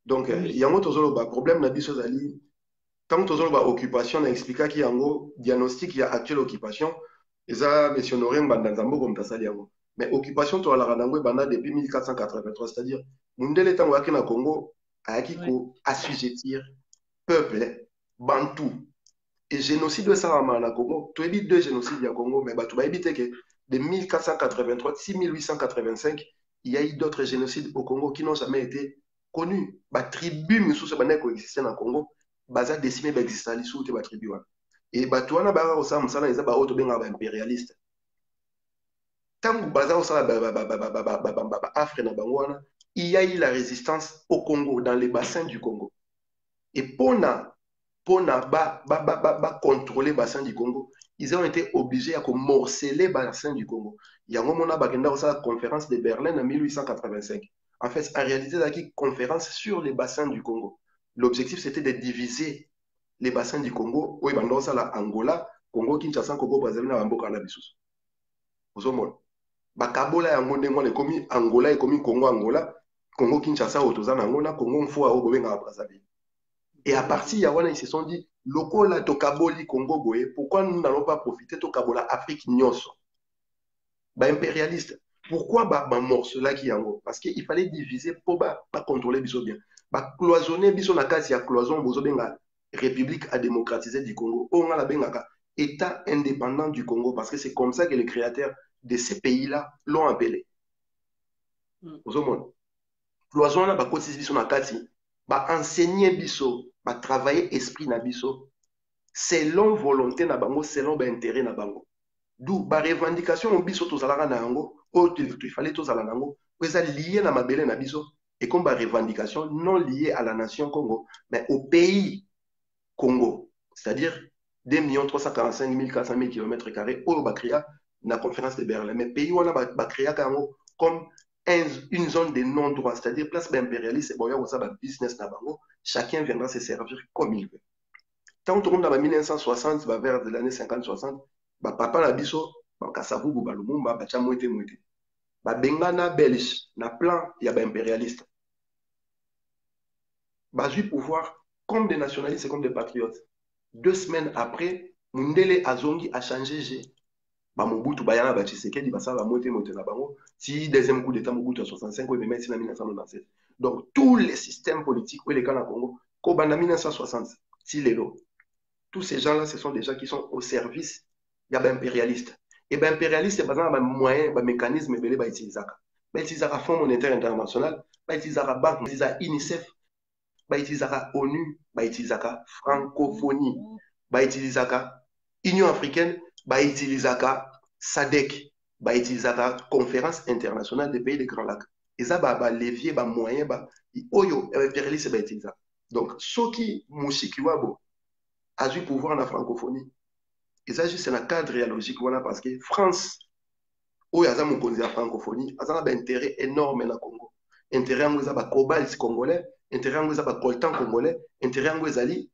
Donc, il y a un problème dans les tant que tu as occupation, on a expliqué qu'il y a un diagnostic, il y a actuelle occupation. Et ça, M. Norien, comme ça, mais occupation, tu as la depuis 1483, c'est-à-dire, Mundele Tango na Congo, a assujettir peuple, bantou. Et génocide de Sarama na Congo, tu as dit 2 génocides au Congo, mais tu vas éviter que de 1483 à 6885, il y a eu d'autres génocides au Congo qui n'ont jamais été connu ba tribu misusu bana ko exister na Congo baza décimé ba exister li sous te ba tribu wana et ba tuana ba ko sa musala eza ba auto benga ba impérialiste tangu baza ko sala ba Afrique na bango wana il y a eu la résistance au Congo dans les bassins du Congo et pona contrôler bassin du Congo ils ont été obligés à morceler bassin du Congo yango mona ba kenda ko sala conférence de Berlin en 1885. En fait, en réalité, il y a une conférence sur les bassins du Congo. L'objectif, c'était de diviser les bassins du Congo. Oui, dans ça, la Angola, Congo, Kinshasa, Congo, Brazzaville, Nambo, Canabissus. Vous savez, Bakabola, Angola, et Congo, Angola, Congo, Kinshasa, Otozan, Angola, Congo, Mfoa, Ogobenga, Brazzaville. Et à partir de là, ils se sont dit, Lokola, Tokaboli, Congo, Goé, pourquoi nous n'allons pas profiter de Tokabola, Afrique, Nyonso? Impérialiste. Pourquoi morceau-là qui est en haut? Parce qu'il fallait diviser pour pas contrôler biso bien. Cloisonner biso na kasi ya cloison bozo benga République à démocratiser du Congo. On a la benga État indépendant du Congo parce que c'est comme ça que les créateurs de ces pays-là l'ont appelé. Cloison na kosi biso na kasi enseigner biso travailler esprit na biso selon volonté na bango selon intérêt na bango. D'où la revendication au biso tozalaka na yango il fallait tozala nango ça lié na mabele na biso et comme la revendication non liée à la nation Congo mais au pays Congo, c'est-à-dire 2 345 400 km² au Bakria na conférence de Berlin mais pays wana bakria comme une zone de non-droit, c'est-à-dire place impérialiste, bon, il y a un business na bango, chacun viendra se servir comme il veut. Tant que on a 1960, vers l'année 50-60, papa na biso, Kasavubu, Lumumba, Bachamouete, Bengana belge, na plan, il y a impérialiste. Du pouvoir comme des nationalistes et comme des patriotes. 2 semaines après, Mundele Azongi a changé. Mobutu Bayana Bachisekedi basala moite na bango. Si deuxième coup d'état Mobutu à 65 ou même si en 1997. Donc tous les systèmes politiques où les cas na Congo, en 1960, si les lots, tous ces gens-là, ce sont des gens qui sont au service de l'impérialiste. Et bien impérialiste, c'est pas un moyen, un mécanisme belé ba utilisaka. Ba utilisaka Fonds monétaire international, ba utilisaka banque, ba utilisaka UNICEF, ba utilisaka ONU, ba utilisaka francophonie, ba utilisaka Union africaine, ba utilisaka SADC, ba utilisaka conférence internationale des pays des Grands Lacs. Et ça ba levier, ba moyen, ba oyo impérialiste ba utilisaka. Donc ceux qui mushikiwabo a du pouvoir en francophonie. Et ça juste un cadre logique voilà parce que France où il y a la francophonie, il y a un intérêt énorme dans le Congo. Intérêt en le cobalt congolais, intérêt en le coltan congolais, intérêt en le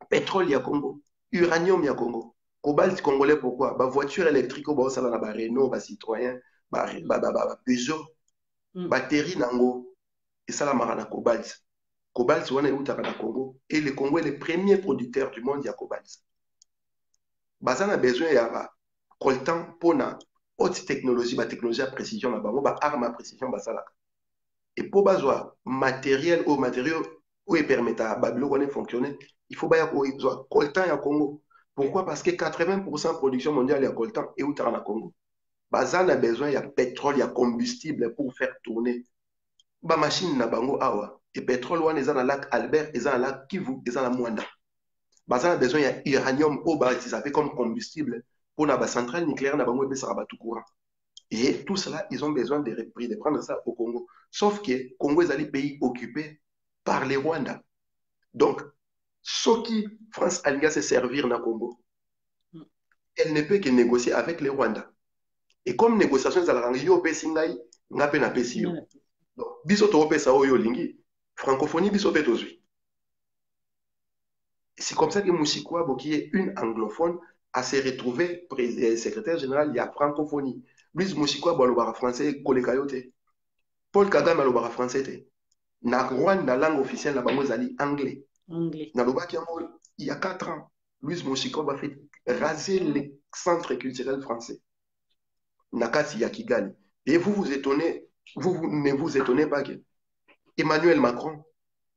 pétrole ya Congo, uranium ya Congo. Cobalt congolais pourquoi? Voiture électrique au ça va Renault, Citroën, Peugeot, batterie nango et ça la marana cobalt. Cobalt c'est un Congo et le Congo est le premier producteur du monde de cobalt. On a besoin de coltan pour la haute technologie, la technologie à précision, la arme à précision. Et pour besoin matériel ou matériaux qui permettent à Babylone de fonctionner, il faut besoin coltan à Congo. Pourquoi? Parce que 80% de la production mondiale est coltan et où tu as en Congo. On a besoin de pétrole, de combustible pour faire tourner. La machine na bango awa. Et pétrole, on est dans le lac Albert, et dans le lac Kivu, et dans la Mwanda. On a besoin d'uranium au bas, comme combustible pour la centrale nucléaire na bango et tout courant. Et tout cela, ils ont besoin de prendre ça au Congo. Sauf que le Congo est un pays occupé par les Rwandais. Donc, ce qui France a se servir dans le Congo, elle ne peut que négocier avec les Rwandais. Et comme négociation, ça la yo pe singai ngape na pe siyo. Donc, biso to pe sa oyo lingi, francophonie biso pe tozui. C'est comme ça que Moussikwabo, qui est une anglophone, a se retrouvé secrétaire général, il y a francophonie. Louise Moussikwabo, le français, Kolekayote. Paul Kagame, le français. Na Rwanda, la langue officielle, la bango zali anglais. Na Lobaki, il y a 4 ans, Louise Moussikwabo a fait raser les centres culturels français. Nakati ya Kigali. Et vous ne vous étonnez pas que Emmanuel Macron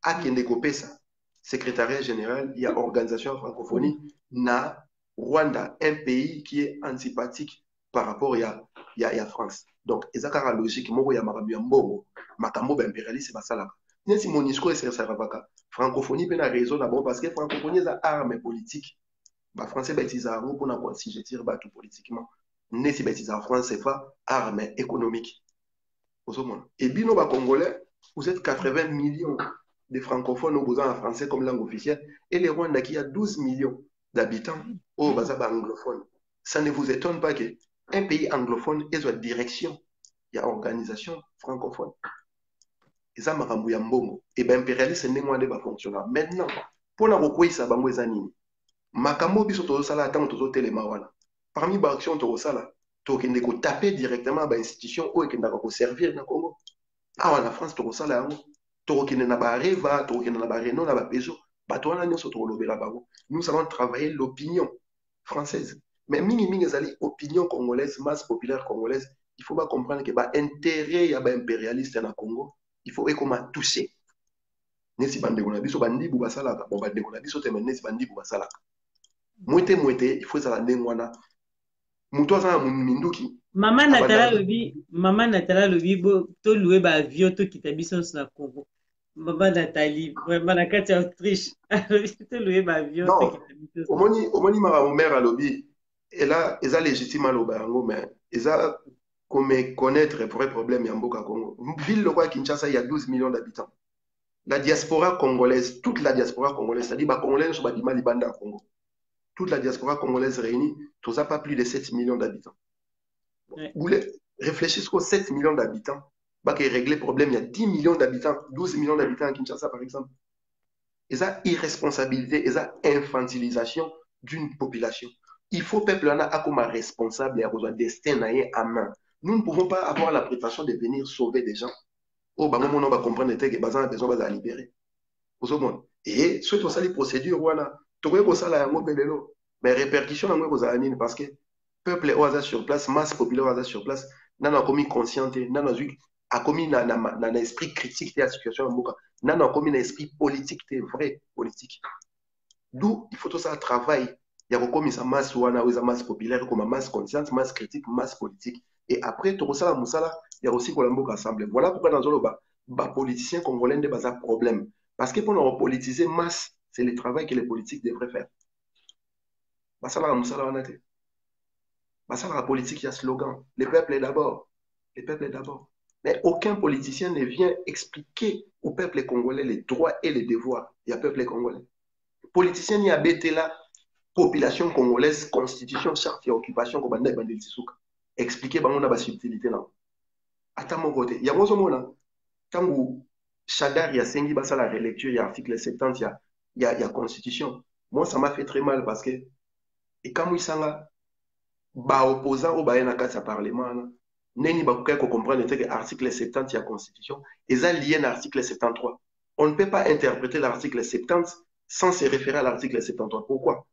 a kendekopé ça. Secrétariat général, il y a organisation francophonie, na Rwanda, un pays qui est antipathique par rapport à France. Donc, il y a une logique, il y a makambo impérialiste, c'est ça. Si mon discours est francophonie, il y a raison d'abord parce que francophonie est une arme politique. Les Français utilisent l'arme pour si je tire tout politiquement. Mais si utilisent la France, c'est pas arme économique. Et bien, les Congolais, vous êtes 80 millions de francophones au besoin en français comme langue officielle, et les Rwandais qui a 12 millions d'habitants au besoin anglophone. Ça ne vous étonne pas qu'un pays anglophone ait une direction, il y a une organisation francophone. Et ça m'a rembouillé en bongo. Et bien, impérialiste, c'est pas de fonctionner. Maintenant, pour la recueillir, ça va être nini. Makambo biso to sala tant to telema wana. Parmi les actions to sala, to kende ko taper directement ba institution ou kende ko servir na Congo. Ah, en France to sala yango. Nous allons travailler l'opinion française. Mais l'opinion congolaise, masse populaire congolaise, il faut pas comprendre que l'intérêt y a impérialiste dans le Congo, il faut comment toucher. Nesi bande on a biso bandi bu basala bon bande on a biso te nesi bandi bu basala. Moite il faut ça la ndengwana. Muto za minduki. Maman Natala lobi bo to louer ba avion to kitabiso na Congo. Maman Nathalie, vraiment la carte Autriche. To louer ba avion to kitabiso. Omoni ma mère à lobby. Et là, ils ont légitime à l'Obango, mais ils ont comme connaître les vrais problèmes en Boka Congo. Ville de Kinshasa, il y a 12 millions d'habitants. La diaspora congolaise, toute la diaspora congolaise, c'est-à-dire les Congolais sont pas Libanda à Congo. Toute la diaspora congolaise réunie, tout ça pas plus de 7 millions d'habitants. Ouais. Vous réfléchissez aux 7 millions d'habitants. bah, qui régler le problème. Il y a 10 millions d'habitants, 12 millions d'habitants à Kinshasa, par exemple. Et ça, irresponsabilité, et ça, infantilisation d'une population. Il faut peuple là comme responsable et avoir destin à main. Nous ne pouvons pas avoir la prétention de venir sauver des gens. Oh, bah, on va comprendre que les gens ont besoin de libérer. Et ceux qui ont les procédures, voilà, tu vois ça là, mais répercussions, parce que peuple est sur place, masse populaire est sur place, n'a commis consciente, n'a commis un esprit critique de la situation en Mouka, n'a commis un esprit politique, vrai politique. D'où il faut tout ça travail. Il y a comme ça masse masse populaire, comme masse consciente, masse critique, masse politique. Et après, tout ça, il y a aussi Colombo Assemblée. Voilà pourquoi dans le bas, politiciens congolais n'ont pas un problème. Parce que pour nous politiser masse, c'est le travail que les politiques devraient faire. Ça, la politique, il y a slogan. Le peuple est d'abord. Le peuple est d'abord. Mais aucun politicien ne vient expliquer au peuple congolais les droits et les devoirs. Il y a peuple congolais. Politicien n'y a bêté là, population congolaise, constitution, charte et occupation, comme on a dit, expliquer la subtilité là. À mon côté, il y a un moment, quand vous, Chadar, il y a 5 la relecture, il y a article 70, il y a constitution. Moi, ça m'a fait très mal parce que, et quand vous s'en opposant au Bayana Katsa Parlement, Neni Bakouka comprendre que l'article 70, il y a constitution, et ça lié à l'article 73. On ne peut pas interpréter l'article 70 sans se référer à l'article 73. Pourquoi?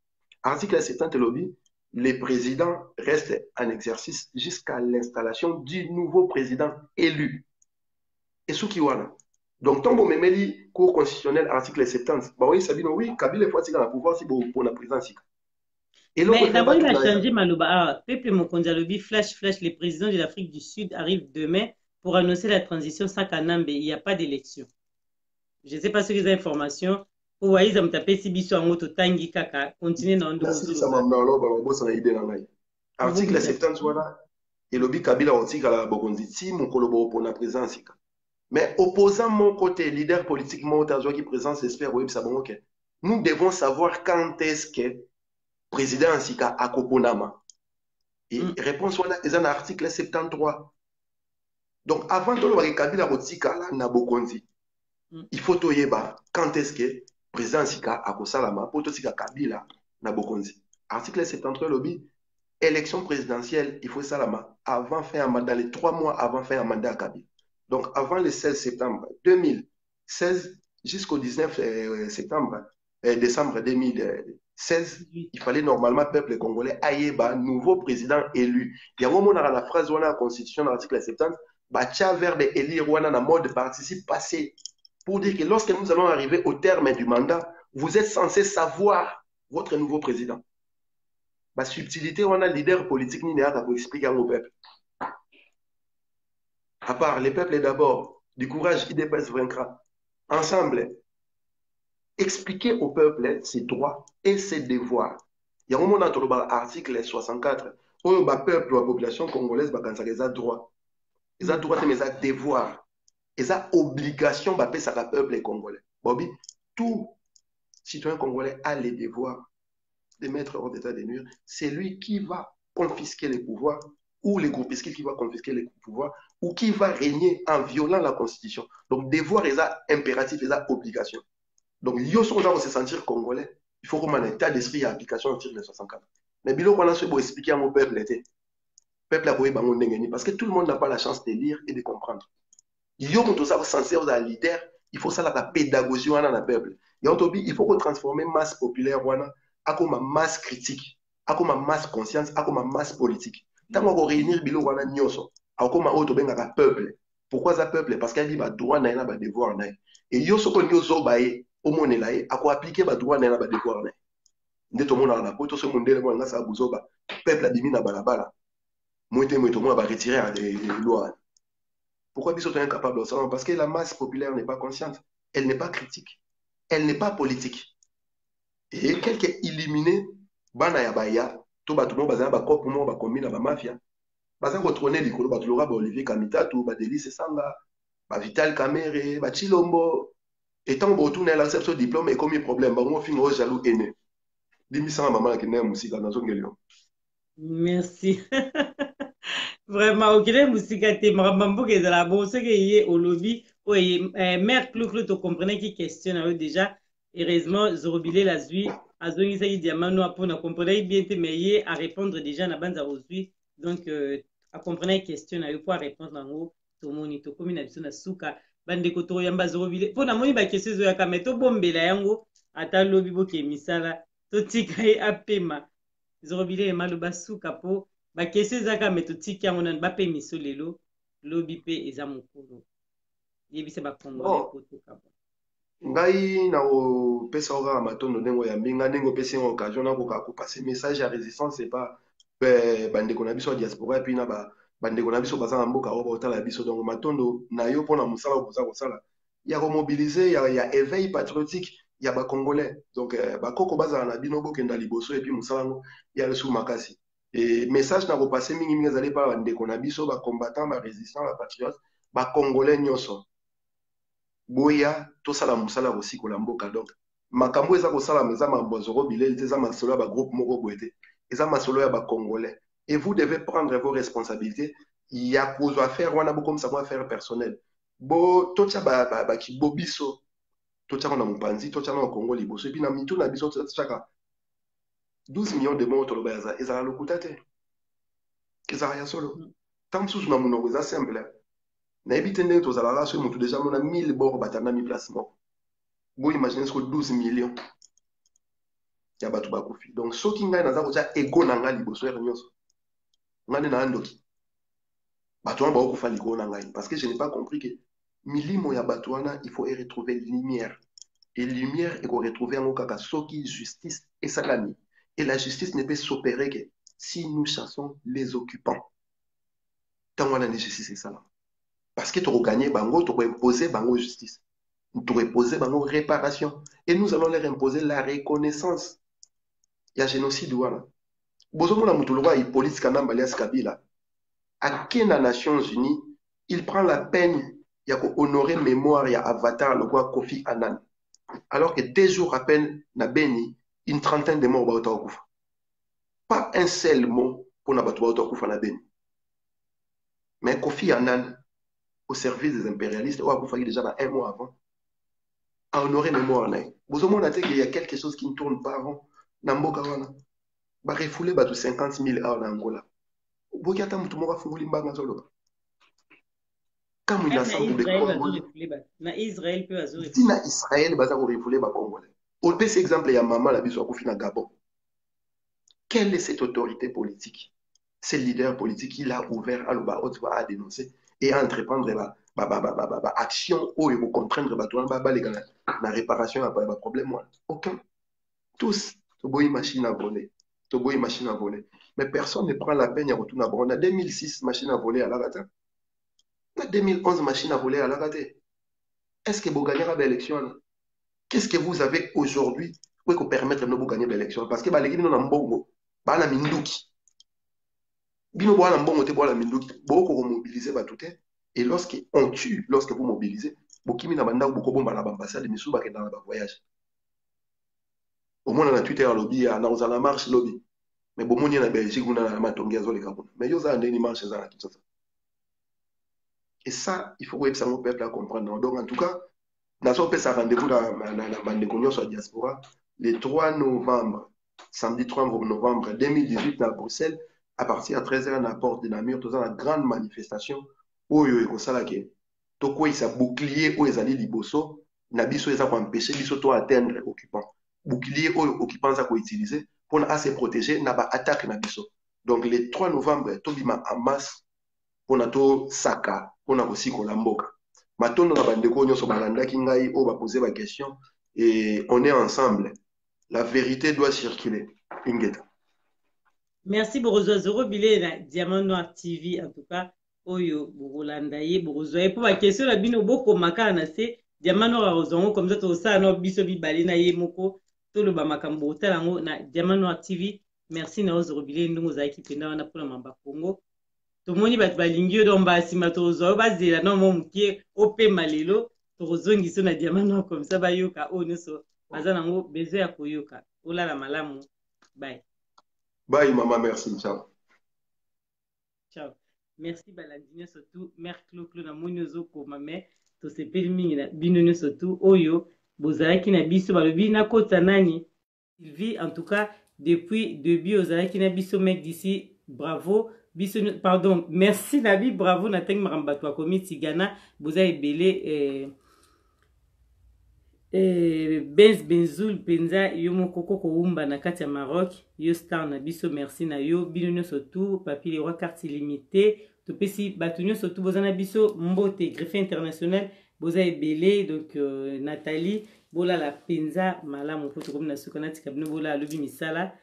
Article 70 lobby, les présidents restent en exercice jusqu'à l'installation du nouveau président élu. Et ce qui voilà. Donc, tant que vous avez cours constitutionnel, article 70, bah oui, Sabino, oui, Kabila est fatigué dans le pouvoir si vous pour la présidence. Mais d'abord, il a changé Maloba. Ah, Peuple Mokonza Lobby, flash, le président de l'Afrique du Sud arrive demain pour annoncer la transition sans Kanambe. Il n'y a pas d'élection. Je ne sais pas si les informations. Vous voyez, ça me tape si biso en moto tangi kaka. Continuez dans le article 70, voilà. Et lobby Kabila aussi à la Bogondi, si mon collabo pour la présidence. Mais opposant mon côté, leader politique, mon qui présence, espère, oui, ça bon, ok. Nous devons savoir quand est-ce que président Sika a Koponama. Et réponse, voilà, c'est un article 73. Donc, avant de le Kabila Rotika, là, Nabokondi, il faut toyer quand est-ce que président Sika a Kosalama, pour tout Sika Kabila, Nabokondi. Article 73, lobby, élection présidentielle, il faut Salama, avant faire un mandat, les 3 mois avant faire un mandat à Kabila. Donc, avant le 16 septembre 2016 jusqu'au 19 décembre 2016, il fallait normalement peuple congolais aille nouveau président élu. Il y a un moment dans la phrase dans la constitution, dans l'article 70, vers élire dans mode participe passé. Pour dire que lorsque nous allons arriver au terme du mandat, vous êtes censé savoir votre nouveau président. La subtilité, on a leader politique, ni pour expliquer au peuple. À part, le peuple est d'abord, du courage, IDPS vaincra. Ensemble, expliquer au peuple ses droits et ses devoirs. Il y a un moment dans l'article 64, où le peuple, la population congolaise, ils ont droit. Ils ont droit, mais ils ont devoir. Ils ont obligation de faire ça peuple congolais. Bobby, tout citoyen congolais a les devoirs de mettre hors d'état de nuire. C'est lui qui va confisquer les pouvoirs ou les groupuscules qui va confisquer les pouvoirs, ou qui va régner en violant la Constitution. Donc, devoir est impératif, est obligation. Donc, il faut se sentir congolais. Il faut qu'on ait un état d'esprit à application en tir de 64. Mais bilo qu'on a ce pour expliquer à mon peuple, peuple a voulu bangon n'engagner, parce que tout le monde n'a pas la chance de lire et de comprendre. Il faut qu'on soit censé être un leader, il faut ça la pédagogie dans le peuple. Il faut qu'on transforme masse populaire à comme masse critique, à comme masse conscience, à comme masse politique. Tant qu'on réunir bilo wana nyoso, à comme auto benga peuple. Pourquoi ça peuple? Parce qu'il y a des droits na ba devoir na. Et yo soko nyoso bae au monde là à quoi appliquer ba droit na ba devoir na. Ndeto mona na poto so mondele mo ngasa buzoba. Peuple a dimi na balabala. Moite moite mo ba retirer des lois. Pourquoi biso est incapable de ça? Parce que la masse populaire n'est pas consciente, elle n'est pas critique, elle n'est pas politique. Et quelqu'un éliminé bana ya baya to ba tout le monde bazana ba cop mo ba combine ba mafia. Baza ko trôner likolo ba tulora ba Olivier Kamitatu ba Delice Sanga ba Vital Kamerhe ba Chilombo et tant que tourner l'acception diplôme et comme un problème ba mo fingo jaloux aîné. Dimi sanga maman qui n'a musika dans son gelio. Merci. Vraiment, okele musika te makambo ke ezala bon soki eye olobi oye mère clou to comprenait qui questionne eux déjà heureusement Zorobile la zui azongisaki diamant noir mpona comprenait bien te mais ye à répondre déjà na banza ozwi donc a comprenait question na yo po a répondre nango tomoni tokomi na biso na suka bandeko toyamba Zorobile mpo namoni bakestion ezoyaka me tobombela yango ata lobi boke misala totika ye apema Zorobile emaloba suka po bakestion ezaka me totiki yango nani bape miso lelo lobi mpe eza mokolo yebisa bakongolais Bon, po tokaba ngai na kopesa oyo kaka matondo ndenge oyambi nga ndenge opesi nga occasion nakoka kopase message ya résistance epa bandeko na biso ya diaspora epuis na bandeko na biso baza na mboka oyo baotala biso donc matondo na yo mpona mosala oyo boza kosala ya komobilize ya éveil patriotique ya bacongolais donc bakoko bazala na bino bokenda liboso epuis mosala yango ya lisusu makasi e message na kopase mingimingi ezali epa bandeko na biso bacombattant barésistant bapatriote bacongolais nyonso boya tosala mosala kosikola mboka donc makambo eza kosalama eza makambo ya Zorobile te eza masolo ya bagroupe moko boye te eza masolo ya bacongolais et vous devez prendre vos responsabilités ya kozwa affaire wana bokomisa ngo affaire personnelle totya bakibo biso totyango na mopanzi totyana na kongo liboso epuis na mitu na biso totyaka 12 millions de morts toloba ezala lokuta te ezala ya solo ntango mosusu na monoko eza simple nayebi te ndenge tozalaka soki motu deja mona 1000 bor batandami place moko bo imagine siko 12 millions ya bato bakufi donc soki ngai naza kotya ego na ngai liboso ere nyonso ngai nde nayandoki bato wana bakokufa likolo na ngai parce que je n'ai pas compris que milimo ya bato wana il faut retrouver lumière et lumière ekoretrouve yango kaka soki justice esalami et la justice ne peut s'opérer que si nous chassons les occupants ntango wana nde justice esalama parce que tokoganye bango tokoimpose bango justice tokoimpose bango réparation et nous allons leur imposer la reconnaissance ya génocide wana bozomona moto lokwa Hippolyte Kanamba alias Kabila ake na Nations Unies il prend la peine ya kohonorer mémoire ya avatar lokwa Kofi Annan alors que 2 jours à peine na Beni une trentaine de morts bauta kokufa pas un seul mot pour na bato bauta kokufa na Beni mais Kofi Annan au service des impérialistes oyo akufaki déjà na 1 mois avant à honorer mémoire na ye bozomona te qu'il y a quelque chose qui ne tourne pas avant na mboka wana barefoule bato 50 000 awa na Angola boki ata motu moko afungoli mbanga azoloba kamwe na sambu de congolais na Israël mpe ti na Israël baza korefoule bacongolais opesi exemple ya mama na biso akufi na Gabon. Quelle est cette autorité politique, ce leader politique qui l'a ouvert à dénoncer et à entreprendre action ou pour contraindre la réparation à problème? Aucun. Tous, une machine à voler. Une machine à voler. Mais personne ne prend la peine de retourner à voler. On a 2006 machine à voler à la rate. On a 2011 machine à voler à la rate. Est-ce que vous gagnez l'élection? Qu'est-ce que vous avez aujourd'hui pour permettre de gagner l'élection? Parce que les gens ont un bon bana minduki bino bwana mbongo te bwana minduki boko mobiliser batute et lorsque on tue lorsque vous mobilisez bokimi na banda boko bomba na ambassade misu ba kenda na ba voyage au moins na Twitter lobby na ozala marche lobby mais bomoni na Belgique na matongi azoleka kuna mais yo za ndeni marche za na Kinshasa et ça il faut que ça mon peuple à comprendre donc en tout cas nazo pesa rendez-vous na bandeko nyonso ya diaspora le 3 novembre samedi 3 novembre 2018 à Bruxelles, à partir de 13h à la porte de Namur, dans la grande manifestation, où il y a un bouclier où ils allaient liboso, nabiso ils ont empêché biso to atteindre occupants. Bouclier où occupants ont utilisé pour se protéger n'a pas attaque nabiso. Donc le 3 novembre, tobima en masse pour nato saka pour na aussi kolamboka. Matondo na bandeko nyoso balanda kingai o ba poser ma question et on est ensemble. La vérité doit circuler. Ingeta. Merci Borozo Zorobile na Diamant Noir TV en tout cas oyo Borolanda ye Borozo et pour la question la bino boko makana na se Diamant Noir rozongo comme ça to ça no biso bibale na ye moko to lo ba makambo talango na Diamant Noir TV. Merci na Zorobile ndungu za ekipenda wana pour mamba Congo. To moni bat balingi do mbasi matozo bazela no mo mukie ope malelo to rozongi so na Diamant Noir comme ça ba yoka ono so bazana ngo bezo ya koyoka ola la malamu. Bye. Bye, maman, merci. Ciao. Ciao. merci balandine surtout mère clo na moni ozokoma me tosepeli mingi na bino nyonso tu oyo bozalaki na biso balobi nakota nani Sylvie en tout cas depuis début ozalaki na biso mec d'ici bravo biso pardon merci nabi bravo na teng makambo bato akomi tigana boza ebele Benz Benzoul penza yo moko koumba na kati ya Maroc yo star na biso merci na yo bino nyonso tu papi le roi carte illimitée topesi bato nyonso tu boza na biso mbote greffe international boza ebele donc Nathalie bola la penza malamu po tokomi na suka natika bino bola alobi misala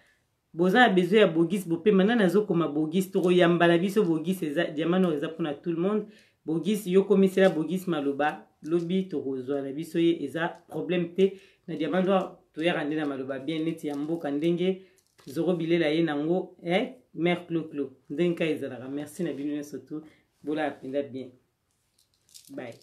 boza na besoin ya bogis bopema nani azokoma bogis tokoyamba na biso bogis eza diamano eza mpona tout le monde bogis yo komisela bogis maloba lobi tokozwa na biso ye eza problème te na diamando toyaka nde na maloba bien neti ya mboka ndenge zorobilela ye nango mère clo ndenge ka ezalaka merci na bino nyonso tu bola apenza bien bye